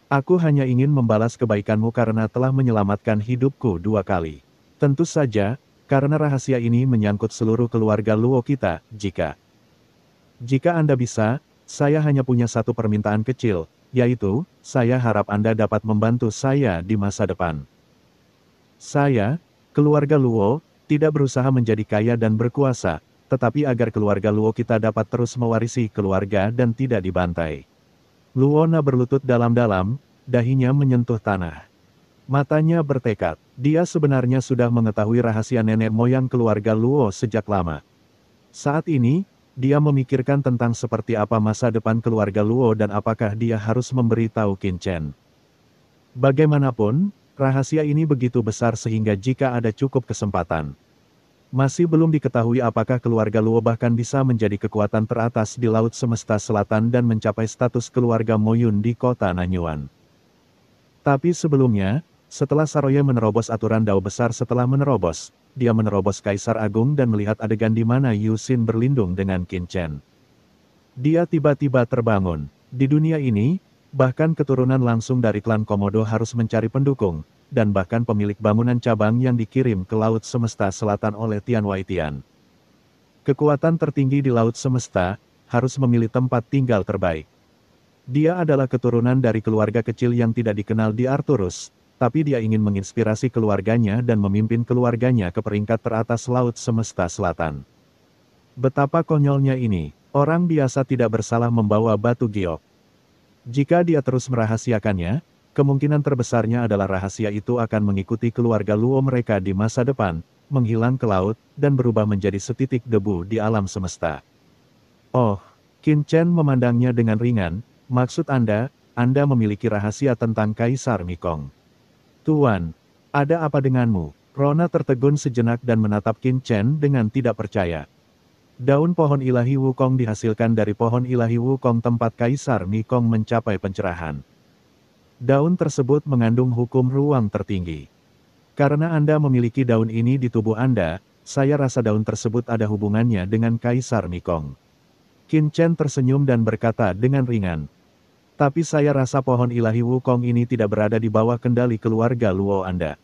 Aku hanya ingin membalas kebaikanmu karena telah menyelamatkan hidupku 2 kali. Tentu saja, karena rahasia ini menyangkut seluruh keluarga Luo kita, jika Anda bisa, saya hanya punya satu permintaan kecil, yaitu, saya harap Anda dapat membantu saya di masa depan. Saya, keluarga Luo, tidak berusaha menjadi kaya dan berkuasa, tetapi agar keluarga Luo kita dapat terus mewarisi keluarga dan tidak dibantai. Luona berlutut dalam-dalam, dahinya menyentuh tanah. Matanya bertekad, dia sebenarnya sudah mengetahui rahasia nenek moyang keluarga Luo sejak lama. Saat ini, dia memikirkan tentang seperti apa masa depan keluarga Luo dan apakah dia harus memberitahu Qin Chen. Bagaimanapun, rahasia ini begitu besar sehingga jika ada cukup kesempatan, masih belum diketahui apakah keluarga Luo bahkan bisa menjadi kekuatan teratas di Laut Semesta Selatan dan mencapai status keluarga Moyun di kota Nanyuan. Tapi sebelumnya, setelah Saroye menerobos aturan Dao besar dia menerobos Kaisar Agung dan melihat adegan di mana Yu Xin berlindung dengan Qin Chen. Dia tiba-tiba terbangun. Di dunia ini, bahkan keturunan langsung dari klan Komodo harus mencari pendukung, dan bahkan pemilik bangunan cabang yang dikirim ke Laut Semesta Selatan oleh Tian Waitian. Kekuatan tertinggi di Laut Semesta, harus memilih tempat tinggal terbaik. Dia adalah keturunan dari keluarga kecil yang tidak dikenal di Arturus, tapi dia ingin menginspirasi keluarganya dan memimpin keluarganya ke peringkat teratas Laut Semesta Selatan. Betapa konyolnya ini, orang biasa tidak bersalah membawa batu giok. Jika dia terus merahasiakannya, kemungkinan terbesarnya adalah rahasia itu akan mengikuti keluarga Luo mereka di masa depan, menghilang ke laut, dan berubah menjadi setitik debu di alam semesta. Oh, Qin Chen memandangnya dengan ringan, maksud Anda memiliki rahasia tentang Kaisar Mikong. Tuan, ada apa denganmu? Rona tertegun sejenak dan menatap Qin Chen dengan tidak percaya. Daun pohon ilahi Wukong dihasilkan dari pohon ilahi Wukong tempat Kaisar Mikong mencapai pencerahan. Daun tersebut mengandung hukum ruang tertinggi. Karena Anda memiliki daun ini di tubuh Anda, saya rasa daun tersebut ada hubungannya dengan Kaisar Mikong. Qin Chen tersenyum dan berkata dengan ringan. Tapi saya rasa pohon ilahi Wukong ini tidak berada di bawah kendali keluarga Luo Anda.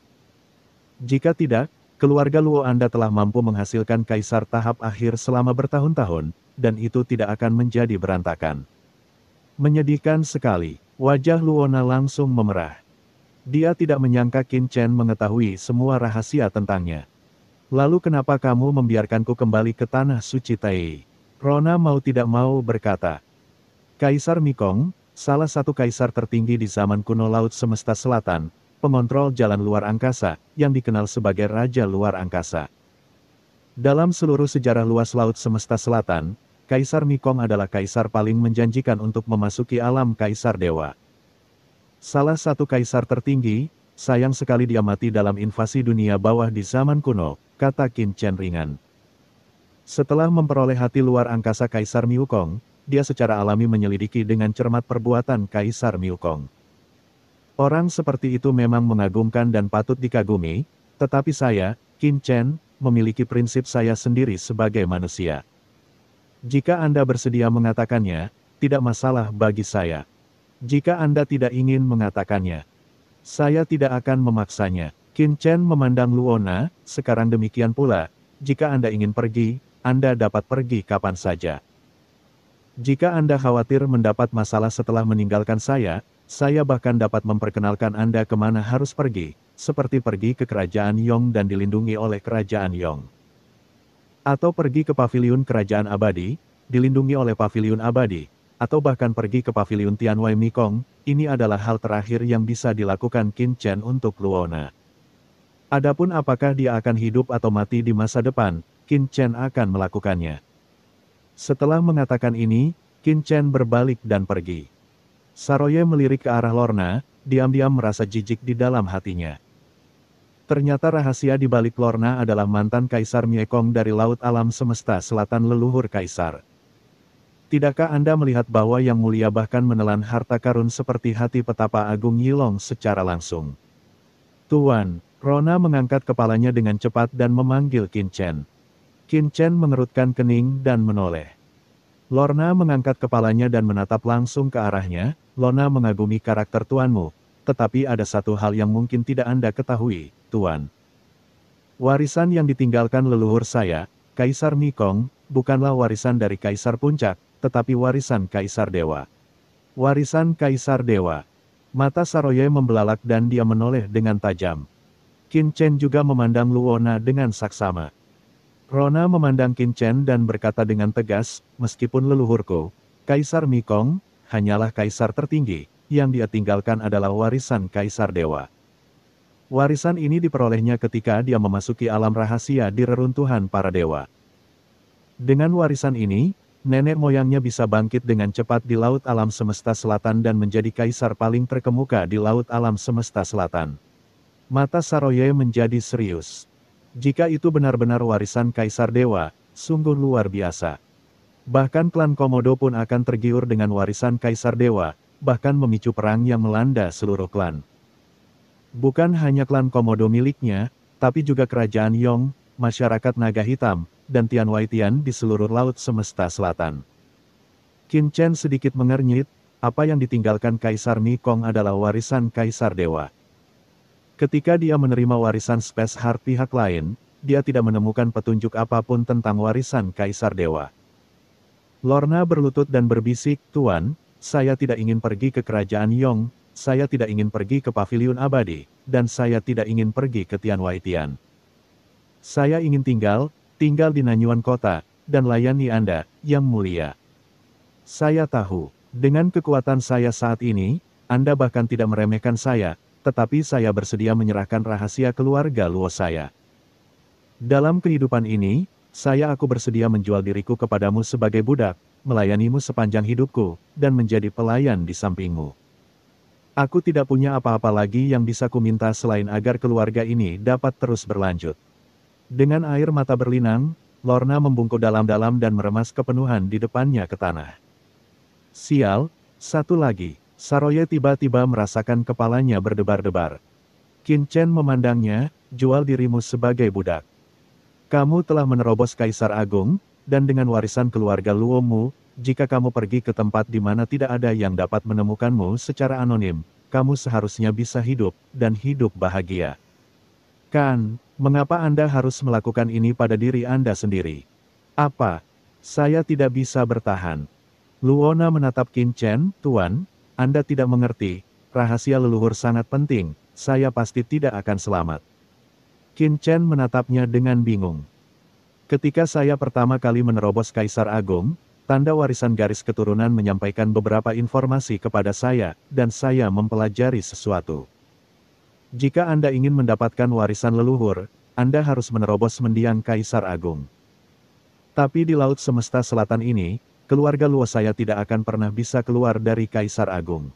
Jika tidak, keluarga Luo Anda telah mampu menghasilkan kaisar tahap akhir selama bertahun-tahun, dan itu tidak akan menjadi berantakan. Menyedihkan sekali, wajah Luona langsung memerah. Dia tidak menyangka Qin Chen mengetahui semua rahasia tentangnya. Lalu kenapa kamu membiarkanku kembali ke tanah suci Tai? Rona mau tidak mau berkata. Kaisar Mikong, salah satu kaisar tertinggi di zaman kuno Laut Semesta Selatan, pengontrol jalan luar angkasa, yang dikenal sebagai Raja Luar Angkasa. Dalam seluruh sejarah luas Laut Semesta Selatan, Kaisar Mikong adalah kaisar paling menjanjikan untuk memasuki alam kaisar dewa. Salah satu kaisar tertinggi, sayang sekali dia mati dalam invasi dunia bawah di zaman kuno, kata Qin Chen ringan. Setelah memperoleh hati luar angkasa Kaisar Miukong, dia secara alami menyelidiki dengan cermat perbuatan Kaisar Miukong. Orang seperti itu memang mengagumkan dan patut dikagumi, tetapi saya, Qin Chen, memiliki prinsip saya sendiri sebagai manusia. Jika Anda bersedia mengatakannya, tidak masalah bagi saya. Jika Anda tidak ingin mengatakannya, saya tidak akan memaksanya. Qin Chen memandang Luona, sekarang demikian pula, jika Anda ingin pergi, Anda dapat pergi kapan saja. Jika Anda khawatir mendapat masalah setelah meninggalkan saya bahkan dapat memperkenalkan Anda kemana harus pergi, seperti pergi ke Kerajaan Yong dan dilindungi oleh Kerajaan Yong. Atau pergi ke Paviliun Kerajaan Abadi, dilindungi oleh Paviliun Abadi, atau bahkan pergi ke Paviliun Tianwei Mikong, ini adalah hal terakhir yang bisa dilakukan Qin Chen untuk Luona. Adapun apakah dia akan hidup atau mati di masa depan, Qin Chen akan melakukannya. Setelah mengatakan ini, Qin Chen berbalik dan pergi. Saroye melirik ke arah Lorna, diam-diam merasa jijik di dalam hatinya. Ternyata rahasia di balik Lorna adalah mantan Kaisar Miekong dari Laut Alam Semesta Selatan leluhur Kaisar. Tidakkah Anda melihat bahwa Yang Mulia bahkan menelan harta karun seperti hati petapa Agung Yilong secara langsung? Tuan, Rona mengangkat kepalanya dengan cepat dan memanggil Qin Chen. Qin Chen mengerutkan kening dan menoleh. Lorna mengangkat kepalanya dan menatap langsung ke arahnya. Lorna mengagumi karakter tuanmu, tetapi ada satu hal yang mungkin tidak Anda ketahui, Tuan. Warisan yang ditinggalkan leluhur saya, Kaisar Mikong, bukanlah warisan dari Kaisar Puncak, tetapi warisan Kaisar Dewa. Warisan Kaisar Dewa. Mata Saroye membelalak dan dia menoleh dengan tajam. Qin Chen juga memandang Luona dengan saksama. Rona memandang Qin Chen dan berkata dengan tegas, meskipun leluhurku, Kaisar Mikong, hanyalah kaisar tertinggi, yang dia tinggalkan adalah warisan Kaisar Dewa. Warisan ini diperolehnya ketika dia memasuki alam rahasia di reruntuhan para dewa. Dengan warisan ini, nenek moyangnya bisa bangkit dengan cepat di laut alam semesta selatan dan menjadi kaisar paling terkemuka di laut alam semesta selatan. Mata Saroye menjadi serius. Jika itu benar-benar warisan kaisar dewa, sungguh luar biasa. Bahkan klan Komodo pun akan tergiur dengan warisan kaisar dewa, bahkan memicu perang yang melanda seluruh klan. Bukan hanya klan Komodo miliknya, tapi juga kerajaan Yong, masyarakat naga hitam, dan Tianwaitian di seluruh laut semesta selatan. Qin Chen sedikit mengernyit, apa yang ditinggalkan Kaisar Mikong adalah warisan kaisar dewa. Ketika dia menerima warisan Space Heart pihak lain, dia tidak menemukan petunjuk apapun tentang warisan kaisar dewa. Lorna berlutut dan berbisik, "Tuan, saya tidak ingin pergi ke kerajaan Yong, saya tidak ingin pergi ke paviliun abadi, dan saya tidak ingin pergi ke Tianwaitian. Saya ingin tinggal di Nanyuan kota, dan layani Anda, Yang Mulia. Saya tahu, dengan kekuatan saya saat ini, Anda bahkan tidak meremehkan saya, tetapi saya bersedia menyerahkan rahasia keluarga Luo saya. Dalam kehidupan ini, aku bersedia menjual diriku kepadamu sebagai budak, melayanimu sepanjang hidupku, dan menjadi pelayan di sampingmu. Aku tidak punya apa-apa lagi yang bisa kuminta selain agar keluarga ini dapat terus berlanjut." Dengan air mata berlinang, Lorna membungkuk dalam-dalam dan meremas kepenuhan di depannya ke tanah. "Sial, satu lagi." Saroye tiba-tiba merasakan kepalanya berdebar-debar. Qin Chen memandangnya, "Jual dirimu sebagai budak. Kamu telah menerobos Kaisar Agung, dan dengan warisan keluarga Luomu, jika kamu pergi ke tempat di mana tidak ada yang dapat menemukanmu secara anonim, kamu seharusnya bisa hidup, dan hidup bahagia. Kan, mengapa Anda harus melakukan ini pada diri Anda sendiri? Apa? Saya tidak bisa bertahan." Luona menatap Qin Chen, "Tuan, Anda tidak mengerti, rahasia leluhur sangat penting, saya pasti tidak akan selamat." Qin Chen menatapnya dengan bingung. "Ketika saya pertama kali menerobos Kaisar Agung, tanda warisan garis keturunan menyampaikan beberapa informasi kepada saya, dan saya mempelajari sesuatu. Jika Anda ingin mendapatkan warisan leluhur, Anda harus menerobos mendiang Kaisar Agung. Tapi di Laut Semesta Selatan ini, keluarga Luo saya tidak akan pernah bisa keluar dari Kaisar Agung.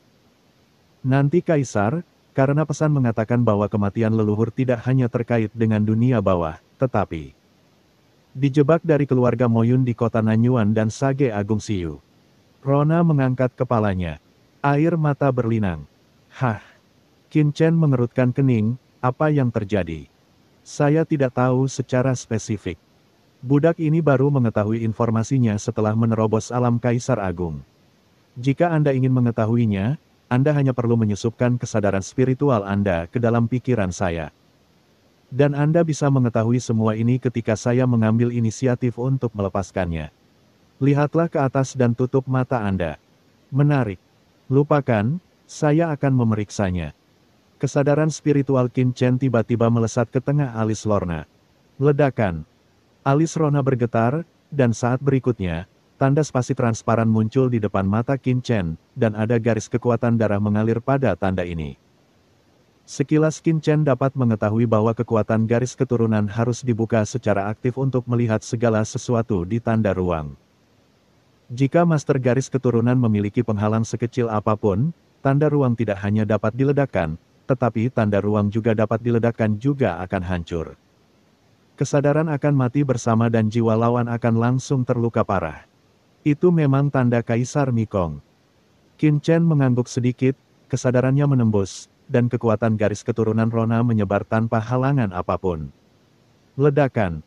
Nanti Kaisar, karena pesan mengatakan bahwa kematian leluhur tidak hanya terkait dengan dunia bawah, tetapi dijebak dari keluarga Moyun di kota Nanyuan dan Sage Agung Siyu." Rona mengangkat kepalanya. Air mata berlinang. "Hah?" Qin Chen mengerutkan kening, "Apa yang terjadi? Saya tidak tahu secara spesifik. Budak ini baru mengetahui informasinya setelah menerobos alam Kaisar Agung. Jika Anda ingin mengetahuinya, Anda hanya perlu menyusupkan kesadaran spiritual Anda ke dalam pikiran saya. Dan Anda bisa mengetahui semua ini ketika saya mengambil inisiatif untuk melepaskannya. Lihatlah ke atas dan tutup mata Anda. Menarik. Lupakan, saya akan memeriksanya." Kesadaran spiritual Qin Chen tiba-tiba melesat ke tengah alis Lorna. Ledakan. Alis Rona bergetar, dan saat berikutnya, tanda spasi transparan muncul di depan mata Qin Chen, dan ada garis kekuatan darah mengalir pada tanda ini. Sekilas Qin Chen dapat mengetahui bahwa kekuatan garis keturunan harus dibuka secara aktif untuk melihat segala sesuatu di tanda ruang. Jika master garis keturunan memiliki penghalang sekecil apapun, tanda ruang tidak hanya dapat diledakkan, tetapi tanda ruang juga dapat diledakkan juga akan hancur. Kesadaran akan mati bersama dan jiwa lawan akan langsung terluka parah. Itu memang tanda Kaisar Mikong. Qin Chen mengangguk sedikit, kesadarannya menembus, dan kekuatan garis keturunan Rona menyebar tanpa halangan apapun. Ledakan.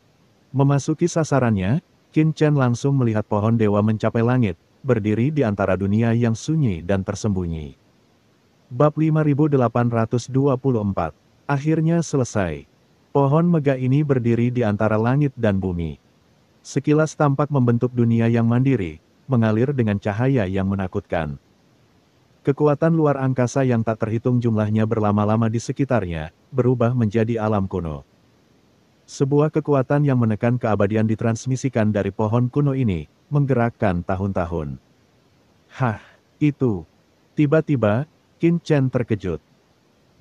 Memasuki sasarannya, Qin Chen langsung melihat pohon dewa mencapai langit, berdiri di antara dunia yang sunyi dan tersembunyi. Bab 5824. Akhirnya selesai. Pohon megah ini berdiri di antara langit dan bumi. Sekilas tampak membentuk dunia yang mandiri, mengalir dengan cahaya yang menakutkan. Kekuatan luar angkasa yang tak terhitung jumlahnya berlama-lama di sekitarnya, berubah menjadi alam kuno. Sebuah kekuatan yang menekan keabadian ditransmisikan dari pohon kuno ini, menggerakkan tahun-tahun. Hah, itu. Tiba-tiba, Qin Chen terkejut.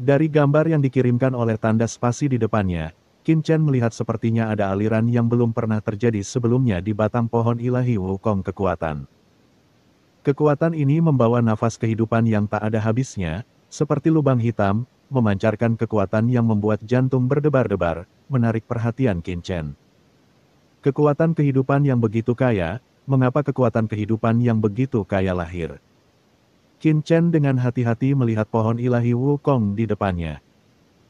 Dari gambar yang dikirimkan oleh tanda spasi di depannya, Qin Chen melihat sepertinya ada aliran yang belum pernah terjadi sebelumnya di batang pohon ilahi Wukong kekuatan. Kekuatan ini membawa nafas kehidupan yang tak ada habisnya, seperti lubang hitam, memancarkan kekuatan yang membuat jantung berdebar-debar, menarik perhatian Qin Chen. Kekuatan kehidupan yang begitu kaya, mengapa kekuatan kehidupan yang begitu kaya lahir? Qin Chen dengan hati-hati melihat pohon ilahi Wukong di depannya.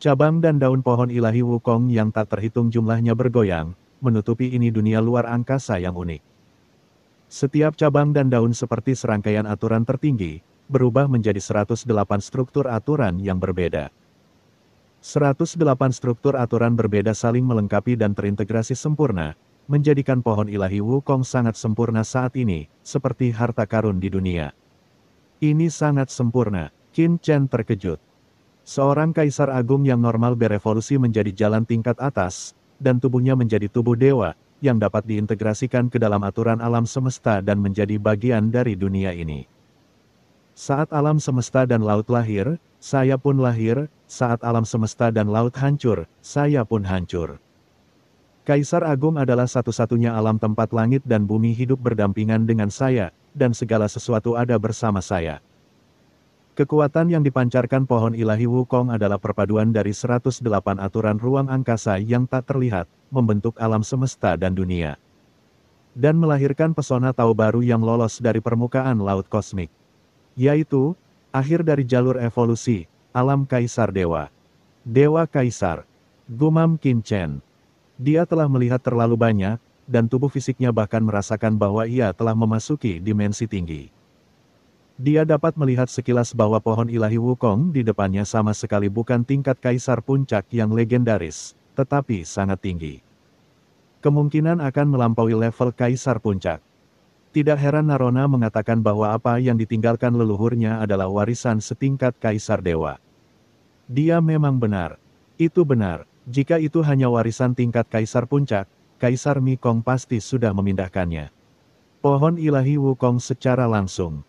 Cabang dan daun pohon ilahi Wukong yang tak terhitung jumlahnya bergoyang, menutupi ini dunia luar angkasa yang unik. Setiap cabang dan daun seperti serangkaian aturan tertinggi, berubah menjadi 108 struktur aturan yang berbeda. 108 struktur aturan berbeda saling melengkapi dan terintegrasi sempurna, menjadikan pohon ilahi Wukong sangat sempurna saat ini, seperti harta karun di dunia. Ini sangat sempurna, Qin Chen terkejut. Seorang kaisar agung yang normal berevolusi menjadi jalan tingkat atas, dan tubuhnya menjadi tubuh dewa, yang dapat diintegrasikan ke dalam aturan alam semesta dan menjadi bagian dari dunia ini. Saat alam semesta dan laut lahir, saya pun lahir, saat alam semesta dan laut hancur, saya pun hancur. Kaisar Agung adalah satu-satunya alam tempat langit dan bumi hidup berdampingan dengan saya, dan segala sesuatu ada bersama saya. Kekuatan yang dipancarkan pohon ilahi Wukong adalah perpaduan dari 108 aturan ruang angkasa yang tak terlihat, membentuk alam semesta dan dunia. Dan melahirkan pesona tahu baru yang lolos dari permukaan laut kosmik. Yaitu, akhir dari jalur evolusi, alam kaisar dewa. Dewa kaisar. Gumam Qin Chen. Dia telah melihat terlalu banyak, dan tubuh fisiknya bahkan merasakan bahwa ia telah memasuki dimensi tinggi. Dia dapat melihat sekilas bahwa pohon ilahi Wukong di depannya sama sekali bukan tingkat kaisar puncak yang legendaris, tetapi sangat tinggi. Kemungkinan akan melampaui level kaisar puncak. Tidak heran Narona mengatakan bahwa apa yang ditinggalkan leluhurnya adalah warisan setingkat kaisar dewa. Dia memang benar. Itu benar, jika itu hanya warisan tingkat kaisar puncak, Kaisar Mikong pasti sudah memindahkannya. Pohon ilahi Wukong secara langsung.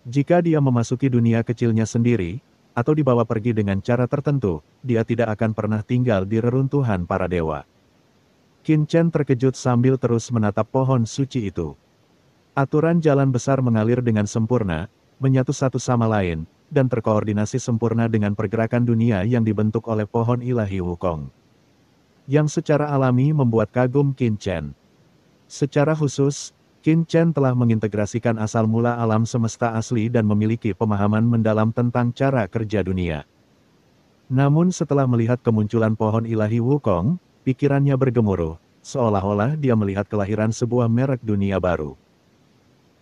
Jika dia memasuki dunia kecilnya sendiri, atau dibawa pergi dengan cara tertentu, dia tidak akan pernah tinggal di reruntuhan para dewa. Qin Chen terkejut sambil terus menatap pohon suci itu. Aturan jalan besar mengalir dengan sempurna, menyatu satu sama lain, dan terkoordinasi sempurna dengan pergerakan dunia yang dibentuk oleh pohon ilahi Wukong. Yang secara alami membuat kagum Qin Chen. Secara khusus, Qin Chen telah mengintegrasikan asal mula alam semesta asli dan memiliki pemahaman mendalam tentang cara kerja dunia. Namun setelah melihat kemunculan pohon ilahi Wukong, pikirannya bergemuruh, seolah-olah dia melihat kelahiran sebuah merek dunia baru.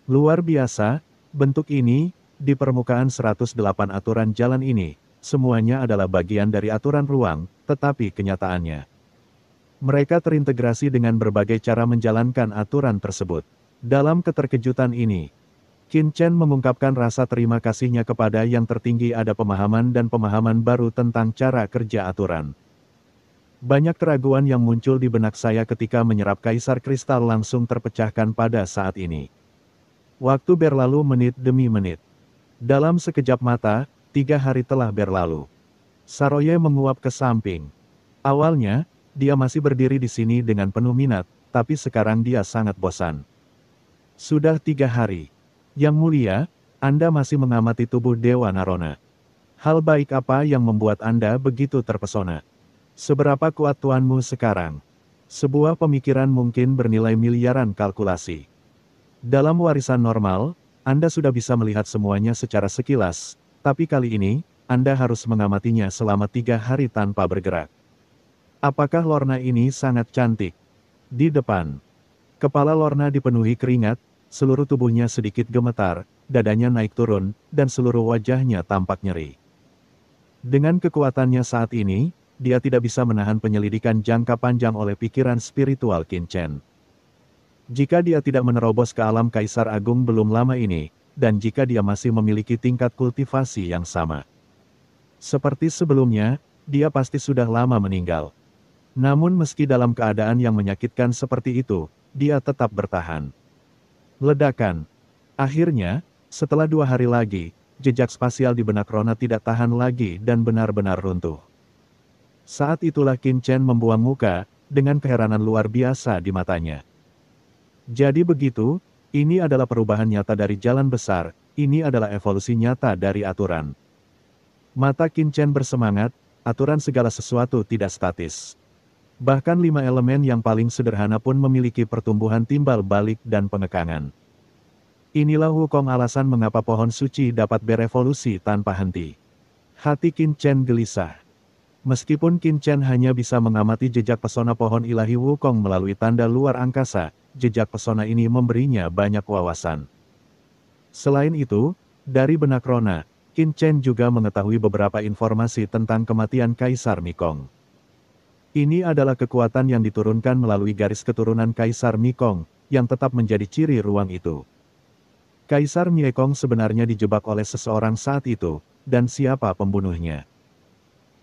Luar biasa, bentuk ini, di permukaan 108 aturan jalan ini, semuanya adalah bagian dari aturan ruang, tetapi kenyataannya. Mereka terintegrasi dengan berbagai cara menjalankan aturan tersebut. Dalam keterkejutan ini, Qin Chen mengungkapkan rasa terima kasihnya kepada yang tertinggi ada pemahaman dan pemahaman baru tentang cara kerja aturan. Banyak keraguan yang muncul di benak saya ketika menyerap kaisar kristal langsung terpecahkan pada saat ini. Waktu berlalu menit demi menit. Dalam sekejap mata, 3 hari telah berlalu. Saroye menguap ke samping. Awalnya, dia masih berdiri di sini dengan penuh minat, tapi sekarang dia sangat bosan. Sudah 3 hari. Yang mulia, Anda masih mengamati tubuh Dewa Narona. Hal baik apa yang membuat Anda begitu terpesona? Seberapa kuat tuanmu sekarang? Sebuah pemikiran mungkin bernilai miliaran kalkulasi. Dalam warisan normal, Anda sudah bisa melihat semuanya secara sekilas, tapi kali ini, Anda harus mengamatinya selama 3 hari tanpa bergerak. Apakah Lorna ini sangat cantik? Di depan. Kepala Lorna dipenuhi keringat, seluruh tubuhnya sedikit gemetar, dadanya naik turun, dan seluruh wajahnya tampak nyeri. Dengan kekuatannya saat ini, dia tidak bisa menahan penyelidikan jangka panjang oleh pikiran spiritual Qin Chen. Jika dia tidak menerobos ke alam Kaisar Agung belum lama ini, dan jika dia masih memiliki tingkat kultivasi yang sama. Seperti sebelumnya, dia pasti sudah lama meninggal. Namun meski dalam keadaan yang menyakitkan seperti itu, dia tetap bertahan. Ledakan. Akhirnya, setelah 2 hari lagi, jejak spasial di benak Rona tidak tahan lagi dan benar-benar runtuh. Saat itulah Qin Chen membuang muka, dengan keheranan luar biasa di matanya. Jadi begitu, ini adalah perubahan nyata dari jalan besar, ini adalah evolusi nyata dari aturan. Mata Qin Chen bersemangat, aturan segala sesuatu tidak statis. Bahkan 5 elemen yang paling sederhana pun memiliki pertumbuhan timbal balik dan pengekangan. Inilah Wukong alasan mengapa pohon suci dapat berevolusi tanpa henti. Hati Qin Chen gelisah. Meskipun Qin Chen hanya bisa mengamati jejak pesona pohon ilahi Wukong melalui tanda luar angkasa, jejak pesona ini memberinya banyak wawasan. Selain itu, dari benak Rona, Qin Chen juga mengetahui beberapa informasi tentang kematian Kaisar Mekong. Ini adalah kekuatan yang diturunkan melalui garis keturunan Kaisar Mekong, yang tetap menjadi ciri ruang itu. Kaisar Mekong sebenarnya dijebak oleh seseorang saat itu, dan siapa pembunuhnya?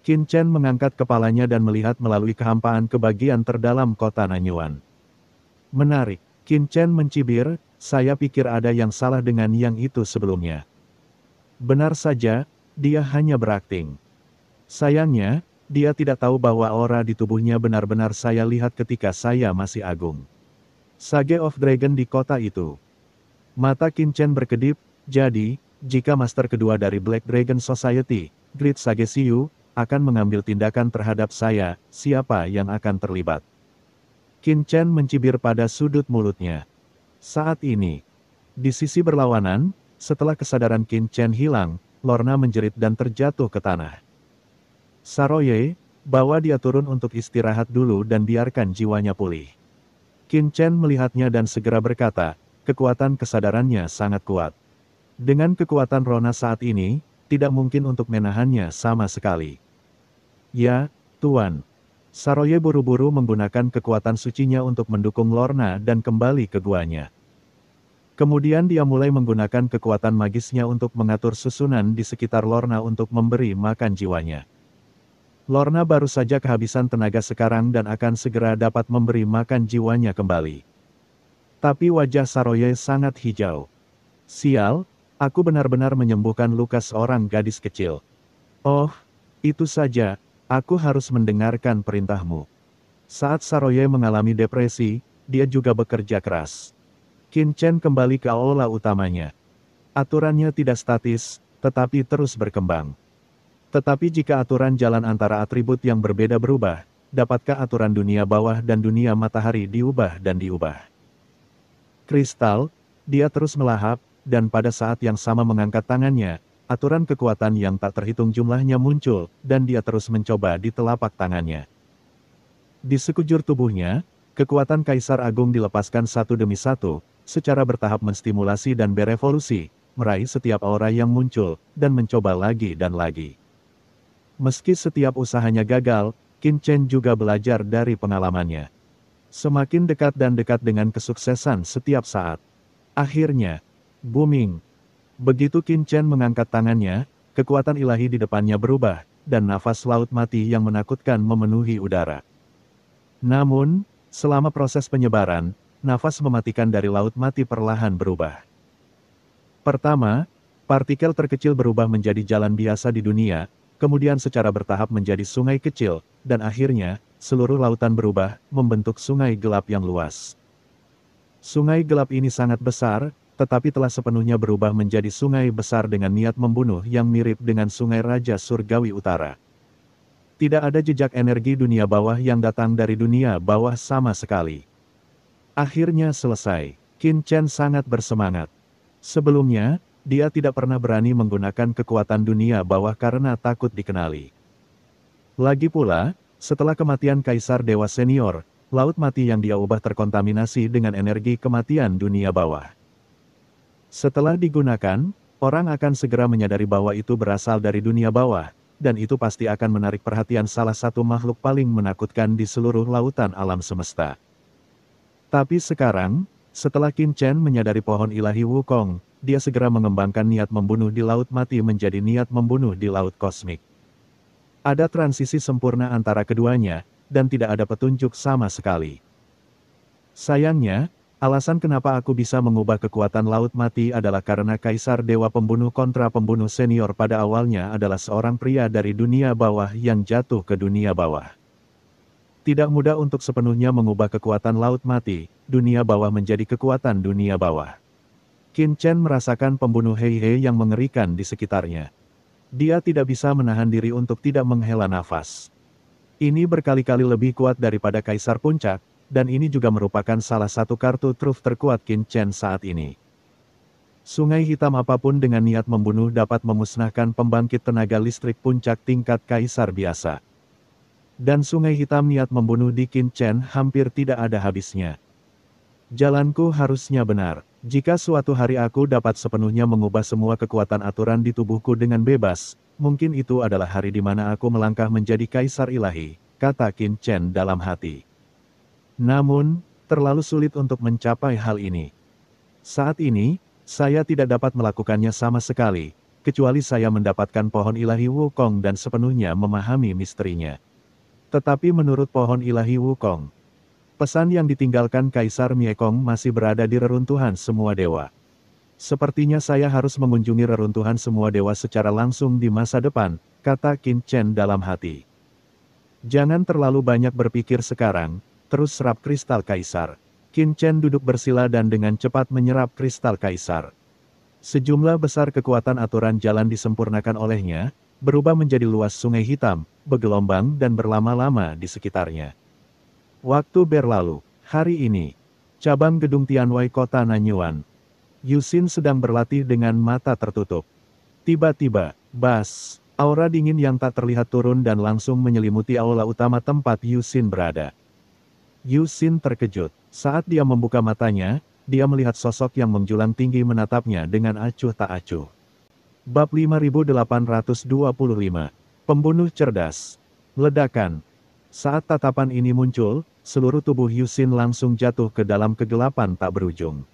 Qin Chen mengangkat kepalanya dan melihat melalui kehampaan ke bagian terdalam kota Nanyuan. Menarik, Qin Chen mencibir, saya pikir ada yang salah dengan yang itu sebelumnya. Benar saja, dia hanya berakting. Sayangnya, dia tidak tahu bahwa aura di tubuhnya benar-benar saya lihat ketika saya masih agung. Sage of Dragon di kota itu. Mata Qin Chen berkedip, jadi, jika master kedua dari Black Dragon Society, Great Sage Siyu, akan mengambil tindakan terhadap saya, siapa yang akan terlibat? Qin Chen mencibir pada sudut mulutnya. Saat ini, di sisi berlawanan, setelah kesadaran Qin Chen hilang, Lorna menjerit dan terjatuh ke tanah. Saroye, bawa dia turun untuk istirahat dulu dan biarkan jiwanya pulih. Qin Chen melihatnya dan segera berkata, kekuatan kesadarannya sangat kuat. Dengan kekuatan Rona saat ini, tidak mungkin untuk menahannya sama sekali. Ya, Tuan. Saroye buru-buru menggunakan kekuatan sucinya untuk mendukung Lorna dan kembali ke guanya. Kemudian dia mulai menggunakan kekuatan magisnya untuk mengatur susunan di sekitar Lorna untuk memberi makan jiwanya. Lorna baru saja kehabisan tenaga sekarang dan akan segera dapat memberi makan jiwanya kembali. Tapi wajah Saroye sangat hijau. Sial, aku benar-benar menyembuhkan luka seorang gadis kecil. Oh, itu saja, aku harus mendengarkan perintahmu. Saat Saroye mengalami depresi, dia juga bekerja keras. Qin Chen kembali ke aula utamanya. Aturannya tidak statis, tetapi terus berkembang. Tetapi jika aturan jalan antara atribut yang berbeda berubah, dapatkah aturan dunia bawah dan dunia matahari diubah dan diubah? Kristal, dia terus melahap, dan pada saat yang sama mengangkat tangannya, aturan kekuatan yang tak terhitung jumlahnya muncul, dan dia terus mencoba di telapak tangannya. Di sekujur tubuhnya, kekuatan Kaisar Agung dilepaskan satu demi satu, secara bertahap menstimulasi dan berevolusi, meraih setiap aura yang muncul, dan mencoba lagi dan lagi. Meski setiap usahanya gagal, Qin Chen juga belajar dari pengalamannya. Semakin dekat dan dekat dengan kesuksesan setiap saat. Akhirnya, booming. Begitu Qin Chen mengangkat tangannya, kekuatan ilahi di depannya berubah, dan nafas laut mati yang menakutkan memenuhi udara. Namun, selama proses penyebaran, nafas mematikan dari laut mati perlahan berubah. Pertama, partikel terkecil berubah menjadi jalan biasa di dunia, kemudian secara bertahap menjadi sungai kecil, dan akhirnya, seluruh lautan berubah, membentuk sungai gelap yang luas. Sungai gelap ini sangat besar, tetapi telah sepenuhnya berubah menjadi sungai besar dengan niat membunuh yang mirip dengan sungai Raja Surgawi Utara. Tidak ada jejak energi dunia bawah yang datang dari dunia bawah sama sekali. Akhirnya selesai, Qin Chen sangat bersemangat. Sebelumnya, dia tidak pernah berani menggunakan kekuatan dunia bawah karena takut dikenali. Lagi pula, setelah kematian Kaisar Dewa Senior, laut mati yang dia ubah terkontaminasi dengan energi kematian dunia bawah. Setelah digunakan, orang akan segera menyadari bahwa itu berasal dari dunia bawah, dan itu pasti akan menarik perhatian salah satu makhluk paling menakutkan di seluruh lautan alam semesta. Tapi sekarang, setelah Qin Chen menyadari pohon ilahi Wukong, dia segera mengembangkan niat membunuh di laut mati menjadi niat membunuh di laut kosmik. Ada transisi sempurna antara keduanya, dan tidak ada petunjuk sama sekali. Sayangnya, Alasan kenapa aku bisa mengubah kekuatan Laut Mati adalah karena Kaisar Dewa Pembunuh kontra pembunuh senior pada awalnya adalah seorang pria dari dunia bawah yang jatuh ke dunia bawah. Tidak mudah untuk sepenuhnya mengubah kekuatan Laut Mati, dunia bawah menjadi kekuatan dunia bawah. Qin Chen merasakan pembunuh Hei Hei yang mengerikan di sekitarnya. Dia tidak bisa menahan diri untuk tidak menghela nafas. Ini berkali-kali lebih kuat daripada Kaisar Puncak, dan ini juga merupakan salah satu kartu truf terkuat Qin Chen saat ini. Sungai hitam apapun dengan niat membunuh dapat memusnahkan pembangkit tenaga listrik puncak tingkat Kaisar biasa. Dan sungai hitam niat membunuh di Qin Chen hampir tidak ada habisnya. Jalanku harusnya benar. Jika suatu hari aku dapat sepenuhnya mengubah semua kekuatan aturan di tubuhku dengan bebas, mungkin itu adalah hari di mana aku melangkah menjadi Kaisar Ilahi, kata Qin Chen dalam hati. Namun, terlalu sulit untuk mencapai hal ini. Saat ini, saya tidak dapat melakukannya sama sekali, kecuali saya mendapatkan pohon ilahi Wukong dan sepenuhnya memahami misterinya. Tetapi menurut pohon ilahi Wukong, pesan yang ditinggalkan Kaisar Miekong masih berada di reruntuhan semua dewa. Sepertinya saya harus mengunjungi reruntuhan semua dewa secara langsung di masa depan, kata Qin Chen dalam hati. Jangan terlalu banyak berpikir sekarang, terus serap kristal Kaisar. Qin Chen duduk bersila dan dengan cepat menyerap kristal Kaisar. Sejumlah besar kekuatan aturan jalan disempurnakan olehnya, berubah menjadi luas sungai hitam, bergelombang dan berlama-lama di sekitarnya. Waktu berlalu, hari ini, cabang gedung Tianwei kota Nanyuan. Yusin sedang berlatih dengan mata tertutup. Tiba-tiba, bas, aura dingin yang tak terlihat turun dan langsung menyelimuti aula utama tempat Yusin berada. Yusin terkejut. Saat dia membuka matanya, dia melihat sosok yang menjulang tinggi menatapnya dengan acuh tak acuh. Bab 5825, Pembunuh Cerdas. Ledakan. Saat tatapan ini muncul, seluruh tubuh Yusin langsung jatuh ke dalam kegelapan tak berujung.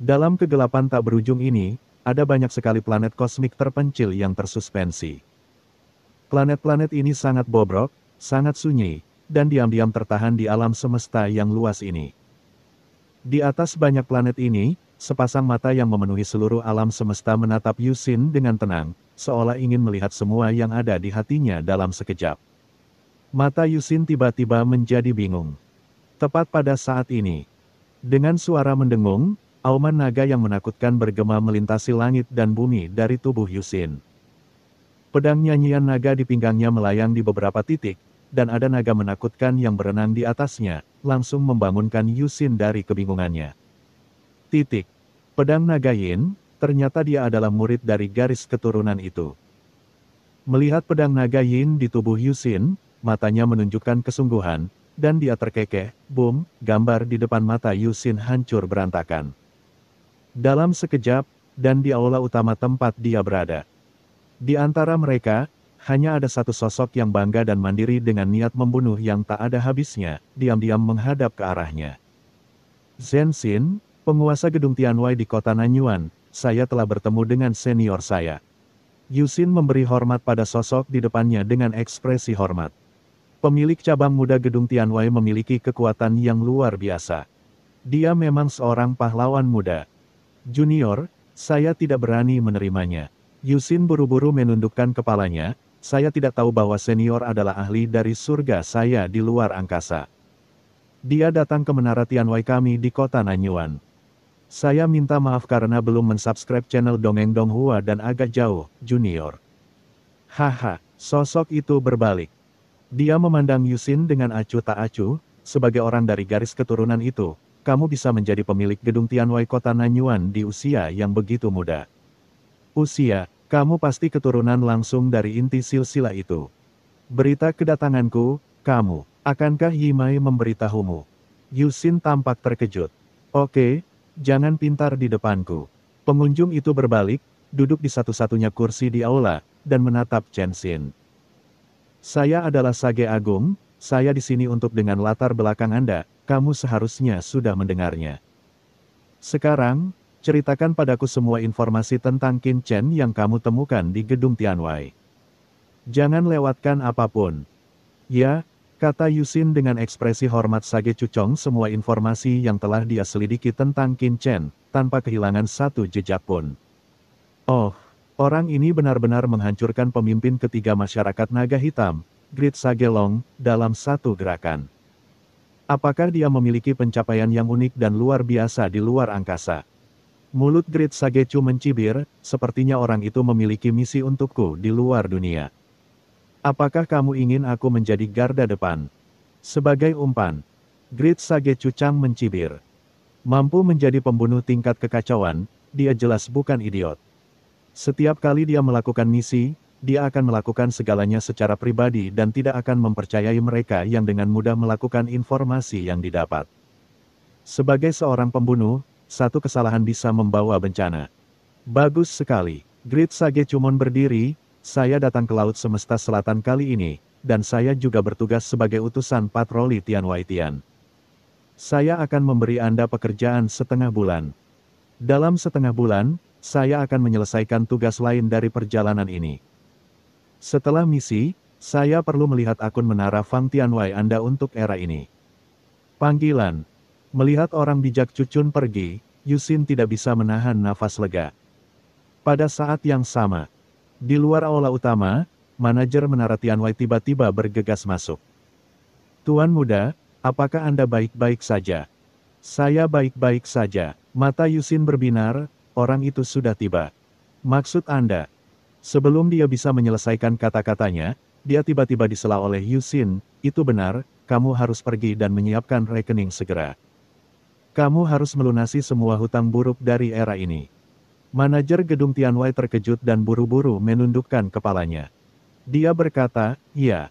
Dalam kegelapan tak berujung ini, ada banyak sekali planet kosmik terpencil yang tersuspensi. Planet-planet ini sangat bobrok, sangat sunyi, dan diam-diam tertahan di alam semesta yang luas ini. Di atas banyak planet ini, sepasang mata yang memenuhi seluruh alam semesta menatap Yusin dengan tenang, seolah ingin melihat semua yang ada di hatinya dalam sekejap. Mata Yusin tiba-tiba menjadi bingung. Tepat pada saat ini, dengan suara mendengung, auman naga yang menakutkan bergema melintasi langit dan bumi dari tubuh Yusin. Pedang nyanyian naga di pinggangnya melayang di beberapa titik, dan ada naga menakutkan yang berenang di atasnya, langsung membangunkan Yusin dari kebingungannya. Titik. Pedang naga Yin, ternyata dia adalah murid dari garis keturunan itu. Melihat pedang naga Yin di tubuh Yusin, matanya menunjukkan kesungguhan, dan dia terkekeh, boom, gambar di depan mata Yusin hancur berantakan. Dalam sekejap, dan di aula utama tempat dia berada. Di antara mereka, hanya ada satu sosok yang bangga dan mandiri dengan niat membunuh yang tak ada habisnya, diam-diam menghadap ke arahnya. Zhenxin, penguasa gedung Tianwei di kota Nanyuan, saya telah bertemu dengan senior saya. Yusin memberi hormat pada sosok di depannya dengan ekspresi hormat. Pemilik cabang muda gedung Tianwei memiliki kekuatan yang luar biasa. Dia memang seorang pahlawan muda. Junior, saya tidak berani menerimanya. Yusin buru-buru menundukkan kepalanya. Saya tidak tahu bahwa senior adalah ahli dari surga saya di luar angkasa. Dia datang ke menara Tianwei kami di kota Nanyuan. Saya minta maaf karena belum mensubscribe channel Dongeng Donghua dan agak jauh, Junior. Haha, sosok itu berbalik. Dia memandang Yusin dengan acuh tak acuh, sebagai orang dari garis keturunan itu, kamu bisa menjadi pemilik gedung Tianwei kota Nanyuan di usia yang begitu muda. Usia, kamu pasti keturunan langsung dari inti silsilah itu. Berita kedatanganku, kamu, akankah Yimai memberitahumu? Yusin tampak terkejut. Oke, jangan pintar di depanku. Pengunjung itu berbalik, duduk di satu-satunya kursi di aula, dan menatap Zhenxin. Saya adalah Sage Agung, saya di sini untuk dengan latar belakang Anda, kamu seharusnya sudah mendengarnya. Sekarang, ceritakan padaku semua informasi tentang Qin Chen yang kamu temukan di gedung Tianwei. Jangan lewatkan apapun. Ya, Kata Yusin dengan ekspresi hormat. Sage Chuchong semua informasi yang telah dia selidiki tentang Qin Chen, tanpa kehilangan satu jejak pun. Oh, orang ini benar-benar menghancurkan pemimpin ketiga masyarakat naga hitam, Great Sage Long, dalam satu gerakan. Apakah dia memiliki pencapaian yang unik dan luar biasa di luar angkasa? Mulut Great Sage Chu mencibir, sepertinya orang itu memiliki misi untukku di luar dunia. Apakah kamu ingin aku menjadi garda depan? Sebagai umpan, Great Sage Chu Chang mencibir. Mampu menjadi pembunuh tingkat kekacauan, dia jelas bukan idiot. Setiap kali dia melakukan misi, dia akan melakukan segalanya secara pribadi dan tidak akan mempercayai mereka yang dengan mudah melakukan informasi yang didapat. Sebagai seorang pembunuh, satu kesalahan bisa membawa bencana. Bagus sekali. Great Sage Chumon berdiri. Saya datang ke Laut Semesta Selatan kali ini, dan saya juga bertugas sebagai utusan patroli Tian Wai Tian. Saya akan memberi Anda pekerjaan setengah bulan. Dalam setengah bulan, saya akan menyelesaikan tugas lain dari perjalanan ini. Setelah misi, saya perlu melihat akun menara Fang Tianwai Anda untuk era ini. Panggilan. Melihat orang bijak Cucun pergi, Yusin tidak bisa menahan nafas lega. Pada saat yang sama, di luar aula utama, manajer menara Tianwai tiba-tiba bergegas masuk. Tuan muda, apakah Anda baik-baik saja? Saya baik-baik saja. Mata Yusin berbinar, orang itu sudah tiba. Maksud Anda? Sebelum dia bisa menyelesaikan kata-katanya, dia tiba-tiba disela oleh Yusin. Itu benar, kamu harus pergi dan menyiapkan rekening segera. Kamu harus melunasi semua hutang buruk dari era ini. Manajer gedung Tianwai terkejut dan buru-buru menundukkan kepalanya. Dia berkata, "Ya."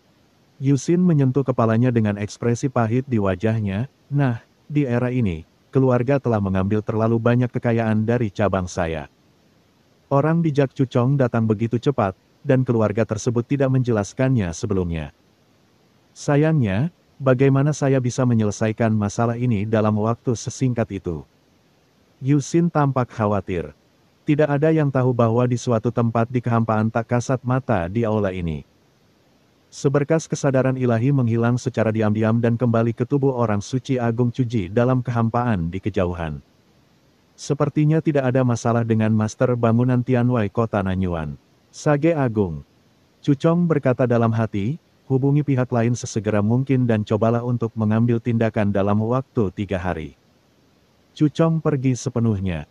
Yusin menyentuh kepalanya dengan ekspresi pahit di wajahnya. Nah, di era ini, keluarga telah mengambil terlalu banyak kekayaan dari cabang saya. Orang bijak Cucong datang begitu cepat, dan keluarga tersebut tidak menjelaskannya sebelumnya. Sayangnya, bagaimana saya bisa menyelesaikan masalah ini dalam waktu sesingkat itu? Yusin tampak khawatir. Tidak ada yang tahu bahwa di suatu tempat di kehampaan tak kasat mata di aula ini. Seberkas kesadaran ilahi menghilang secara diam-diam dan kembali ke tubuh orang suci Agung Cuji dalam kehampaan di kejauhan. Sepertinya tidak ada masalah dengan master bangunan Tianwai Kota Nanyuan. Sage Agung. Cucong berkata dalam hati, hubungi pihak lain sesegera mungkin dan cobalah untuk mengambil tindakan dalam waktu 3 hari. Cucong pergi sepenuhnya.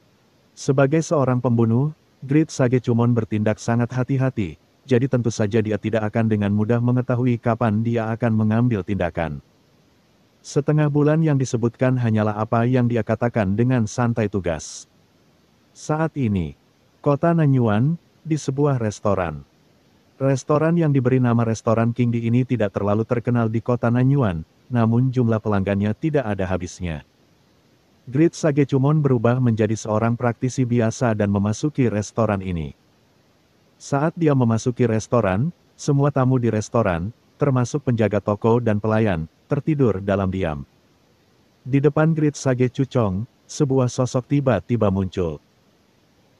Sebagai seorang pembunuh, Great Sage Chumon bertindak sangat hati-hati, jadi tentu saja dia tidak akan dengan mudah mengetahui kapan dia akan mengambil tindakan. Setengah bulan yang disebutkan hanyalah apa yang dia katakan dengan santai tugas. Saat ini, kota Nanyuan, di sebuah restoran. Restoran yang diberi nama Restoran King Di ini tidak terlalu terkenal di kota Nanyuan, namun jumlah pelanggannya tidak ada habisnya. Great Sage Chumon berubah menjadi seorang praktisi biasa dan memasuki restoran ini. Saat dia memasuki restoran, semua tamu di restoran, termasuk penjaga toko dan pelayan, tertidur dalam diam. Di depan Great Sage Chuchong, sebuah sosok tiba-tiba muncul.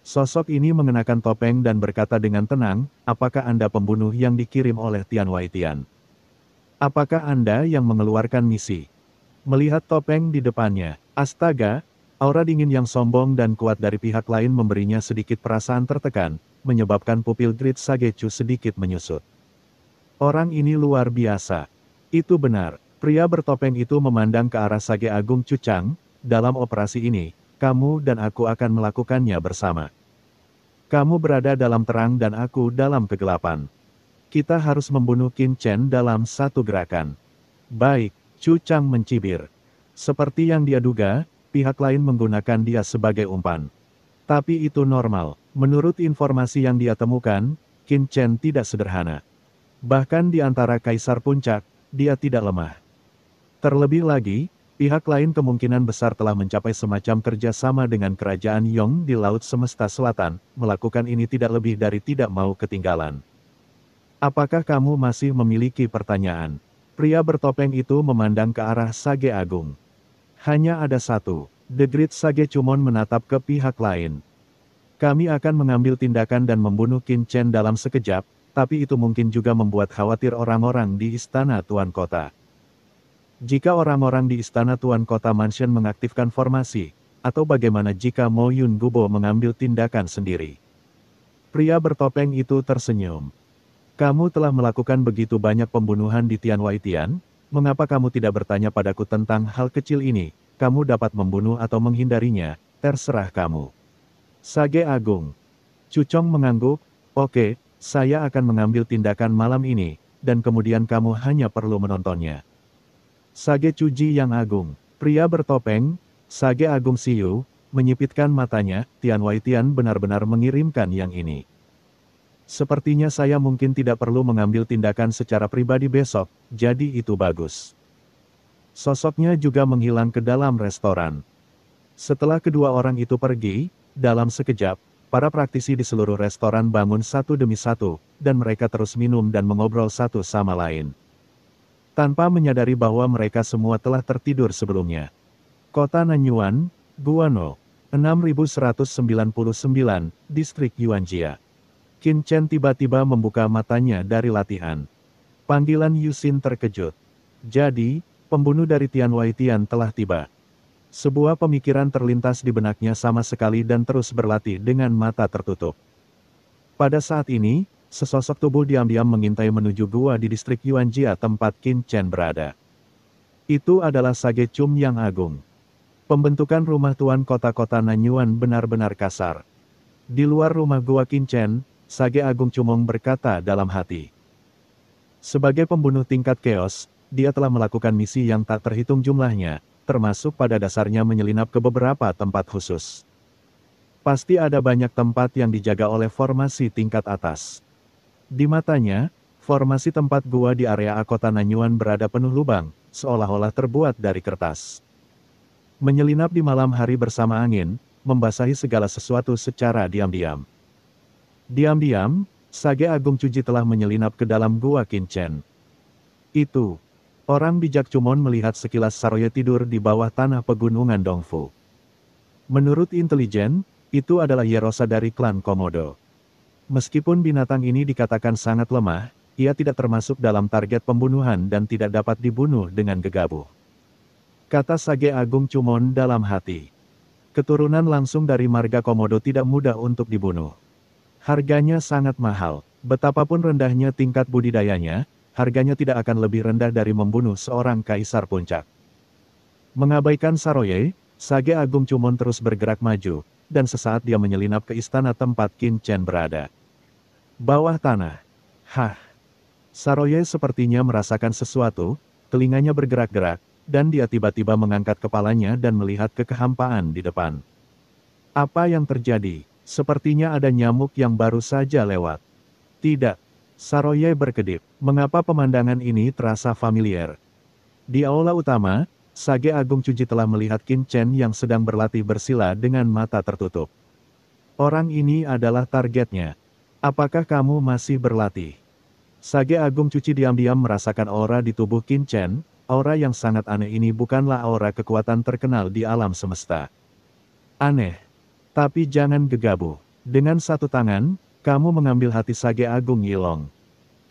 Sosok ini mengenakan topeng dan berkata dengan tenang, "Apakah Anda pembunuh yang dikirim oleh Tian Wai Tian? Apakah Anda yang mengeluarkan misi?" Melihat topeng di depannya, astaga, aura dingin yang sombong dan kuat dari pihak lain memberinya sedikit perasaan tertekan, menyebabkan pupil Great Sage Chu sedikit menyusut. Orang ini luar biasa. Itu benar, pria bertopeng itu memandang ke arah Sage Agung Chu Chang. Dalam operasi ini, kamu dan aku akan melakukannya bersama. Kamu berada dalam terang dan aku dalam kegelapan. Kita harus membunuh Qin Chen dalam satu gerakan. Baik. Chu Chang mencibir. Seperti yang dia duga, pihak lain menggunakan dia sebagai umpan. Tapi itu normal. Menurut informasi yang dia temukan, Qin Chen tidak sederhana. Bahkan di antara kaisar puncak, dia tidak lemah. Terlebih lagi, pihak lain kemungkinan besar telah mencapai semacam kerjasama dengan kerajaan Yong di Laut Semesta Selatan, melakukan ini tidak lebih dari tidak mau ketinggalan. Apakah kamu masih memiliki pertanyaan? Pria bertopeng itu memandang ke arah Sage Agung. Hanya ada satu. The Great Sage Chumon menatap ke pihak lain. Kami akan mengambil tindakan dan membunuh Qin Chen dalam sekejap, tapi itu mungkin juga membuat khawatir orang-orang di istana Tuan Kota. Jika orang-orang di istana Tuan Kota Mansion mengaktifkan formasi, atau bagaimana jika Mo Yun Gubo mengambil tindakan sendiri? Pria bertopeng itu tersenyum. Kamu telah melakukan begitu banyak pembunuhan di Tianwaitian, mengapa kamu tidak bertanya padaku tentang hal kecil ini? Kamu dapat membunuh atau menghindarinya, terserah kamu. Sage Agung. Cucong mengangguk, oke, saya akan mengambil tindakan malam ini, dan kemudian kamu hanya perlu menontonnya. Sage Cuji yang agung, pria bertopeng, Sage Agung Siu, menyipitkan matanya, Tianwaitian benar-benar mengirimkan yang ini. Sepertinya saya mungkin tidak perlu mengambil tindakan secara pribadi besok, jadi itu bagus. Sosoknya juga menghilang ke dalam restoran. Setelah kedua orang itu pergi, dalam sekejap, para praktisi di seluruh restoran bangun satu demi satu, dan mereka terus minum dan mengobrol satu sama lain. Tanpa menyadari bahwa mereka semua telah tertidur sebelumnya. Kota Nanyuan, Guano, 6199, Distrik Yuanjia. Qin Chen tiba-tiba membuka matanya dari latihan. Panggilan Yusin terkejut. Jadi, pembunuh dari Tianwaitian telah tiba. Sebuah pemikiran terlintas di benaknya sama sekali dan terus berlatih dengan mata tertutup. Pada saat ini, sesosok tubuh diam-diam mengintai menuju gua di distrik Yuanjia tempat Qin Chen berada. Itu adalah Sage Cum yang agung. Pembentukan rumah tuan kota-kota Nanyuan benar-benar kasar. Di luar rumah gua Qin Chen, Sage Agung Cumong berkata dalam hati. Sebagai pembunuh tingkat keos, dia telah melakukan misi yang tak terhitung jumlahnya, termasuk pada dasarnya menyelinap ke beberapa tempat khusus. Pasti ada banyak tempat yang dijaga oleh formasi tingkat atas. Di matanya, formasi tempat gua di area kota Nanyuan berada penuh lubang, seolah-olah terbuat dari kertas. Menyelinap di malam hari bersama angin, membasahi segala sesuatu secara diam-diam. Diam-diam, Sage Agung Cuji telah menyelinap ke dalam gua Qin Chen. Itu. Orang bijak Cumon melihat sekilas Saroye tidur di bawah tanah pegunungan Dongfu. Menurut intelijen, itu adalah Yerosa dari klan Komodo. Meskipun binatang ini dikatakan sangat lemah, ia tidak termasuk dalam target pembunuhan dan tidak dapat dibunuh dengan gegabah. Kata Sage Agung Cumon dalam hati. Keturunan langsung dari marga Komodo tidak mudah untuk dibunuh. Harganya sangat mahal, betapapun rendahnya tingkat budidayanya, harganya tidak akan lebih rendah dari membunuh seorang kaisar puncak. Mengabaikan Saroye, Sage Agung Cumon terus bergerak maju, dan sesaat dia menyelinap ke istana tempat Qin Chen berada. Bawah tanah. Hah. Saroye sepertinya merasakan sesuatu, telinganya bergerak-gerak, dan dia tiba-tiba mengangkat kepalanya dan melihat ke kehampaan di depan. Apa yang terjadi? Sepertinya ada nyamuk yang baru saja lewat. Tidak. Saroye berkedip. Mengapa pemandangan ini terasa familiar? Di aula utama, Sage Agung Cuji telah melihat Qin Chen yang sedang berlatih bersila dengan mata tertutup. Orang ini adalah targetnya. Apakah kamu masih berlatih? Sage Agung Cuci diam-diam merasakan aura di tubuh Qin Chen. Aura yang sangat aneh ini bukanlah aura kekuatan terkenal di alam semesta. Aneh. Tapi jangan gegabah. Dengan satu tangan, kamu mengambil hati Sage Agung Yilong.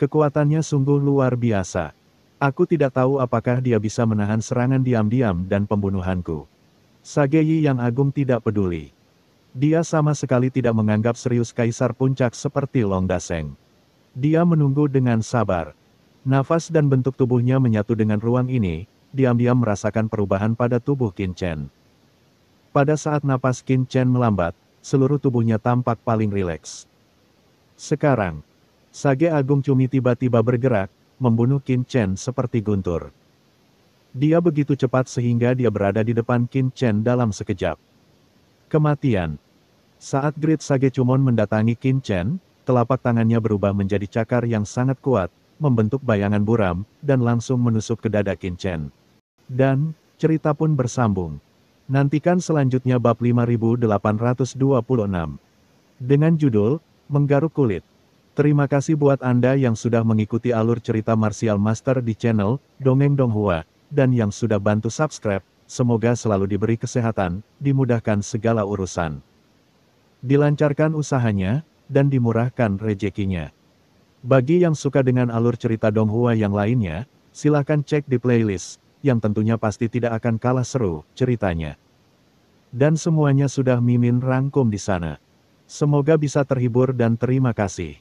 Kekuatannya sungguh luar biasa. Aku tidak tahu apakah dia bisa menahan serangan diam-diam dan pembunuhanku. Sage Yi yang agung tidak peduli. Dia sama sekali tidak menganggap serius kaisar puncak seperti Long Daseng. Dia menunggu dengan sabar. Nafas dan bentuk tubuhnya menyatu dengan ruang ini, diam-diam merasakan perubahan pada tubuh Qin Chen. Pada saat napas Qin Chen melambat, seluruh tubuhnya tampak paling rileks. Sekarang, Sage Agung Cumi tiba-tiba bergerak, membunuh Qin Chen seperti guntur. Dia begitu cepat sehingga dia berada di depan Qin Chen dalam sekejap. Kematian. Saat Great Sage Cumon mendatangi Qin Chen, telapak tangannya berubah menjadi cakar yang sangat kuat, membentuk bayangan buram, dan langsung menusuk ke dada Qin Chen. Dan, cerita pun bersambung. Nantikan selanjutnya bab 5826. Dengan judul, Menggaruk Kulit. Terima kasih buat Anda yang sudah mengikuti alur cerita Martial Master di channel Dongeng Donghua, dan yang sudah bantu subscribe. Semoga selalu diberi kesehatan, dimudahkan segala urusan. Dilancarkan usahanya, dan dimurahkan rezekinya. Bagi yang suka dengan alur cerita Donghua yang lainnya, silakan cek di playlist. yang tentunya pasti tidak akan kalah seru ceritanya. Dan semuanya sudah Mimin rangkum di sana. Semoga bisa terhibur dan terima kasih.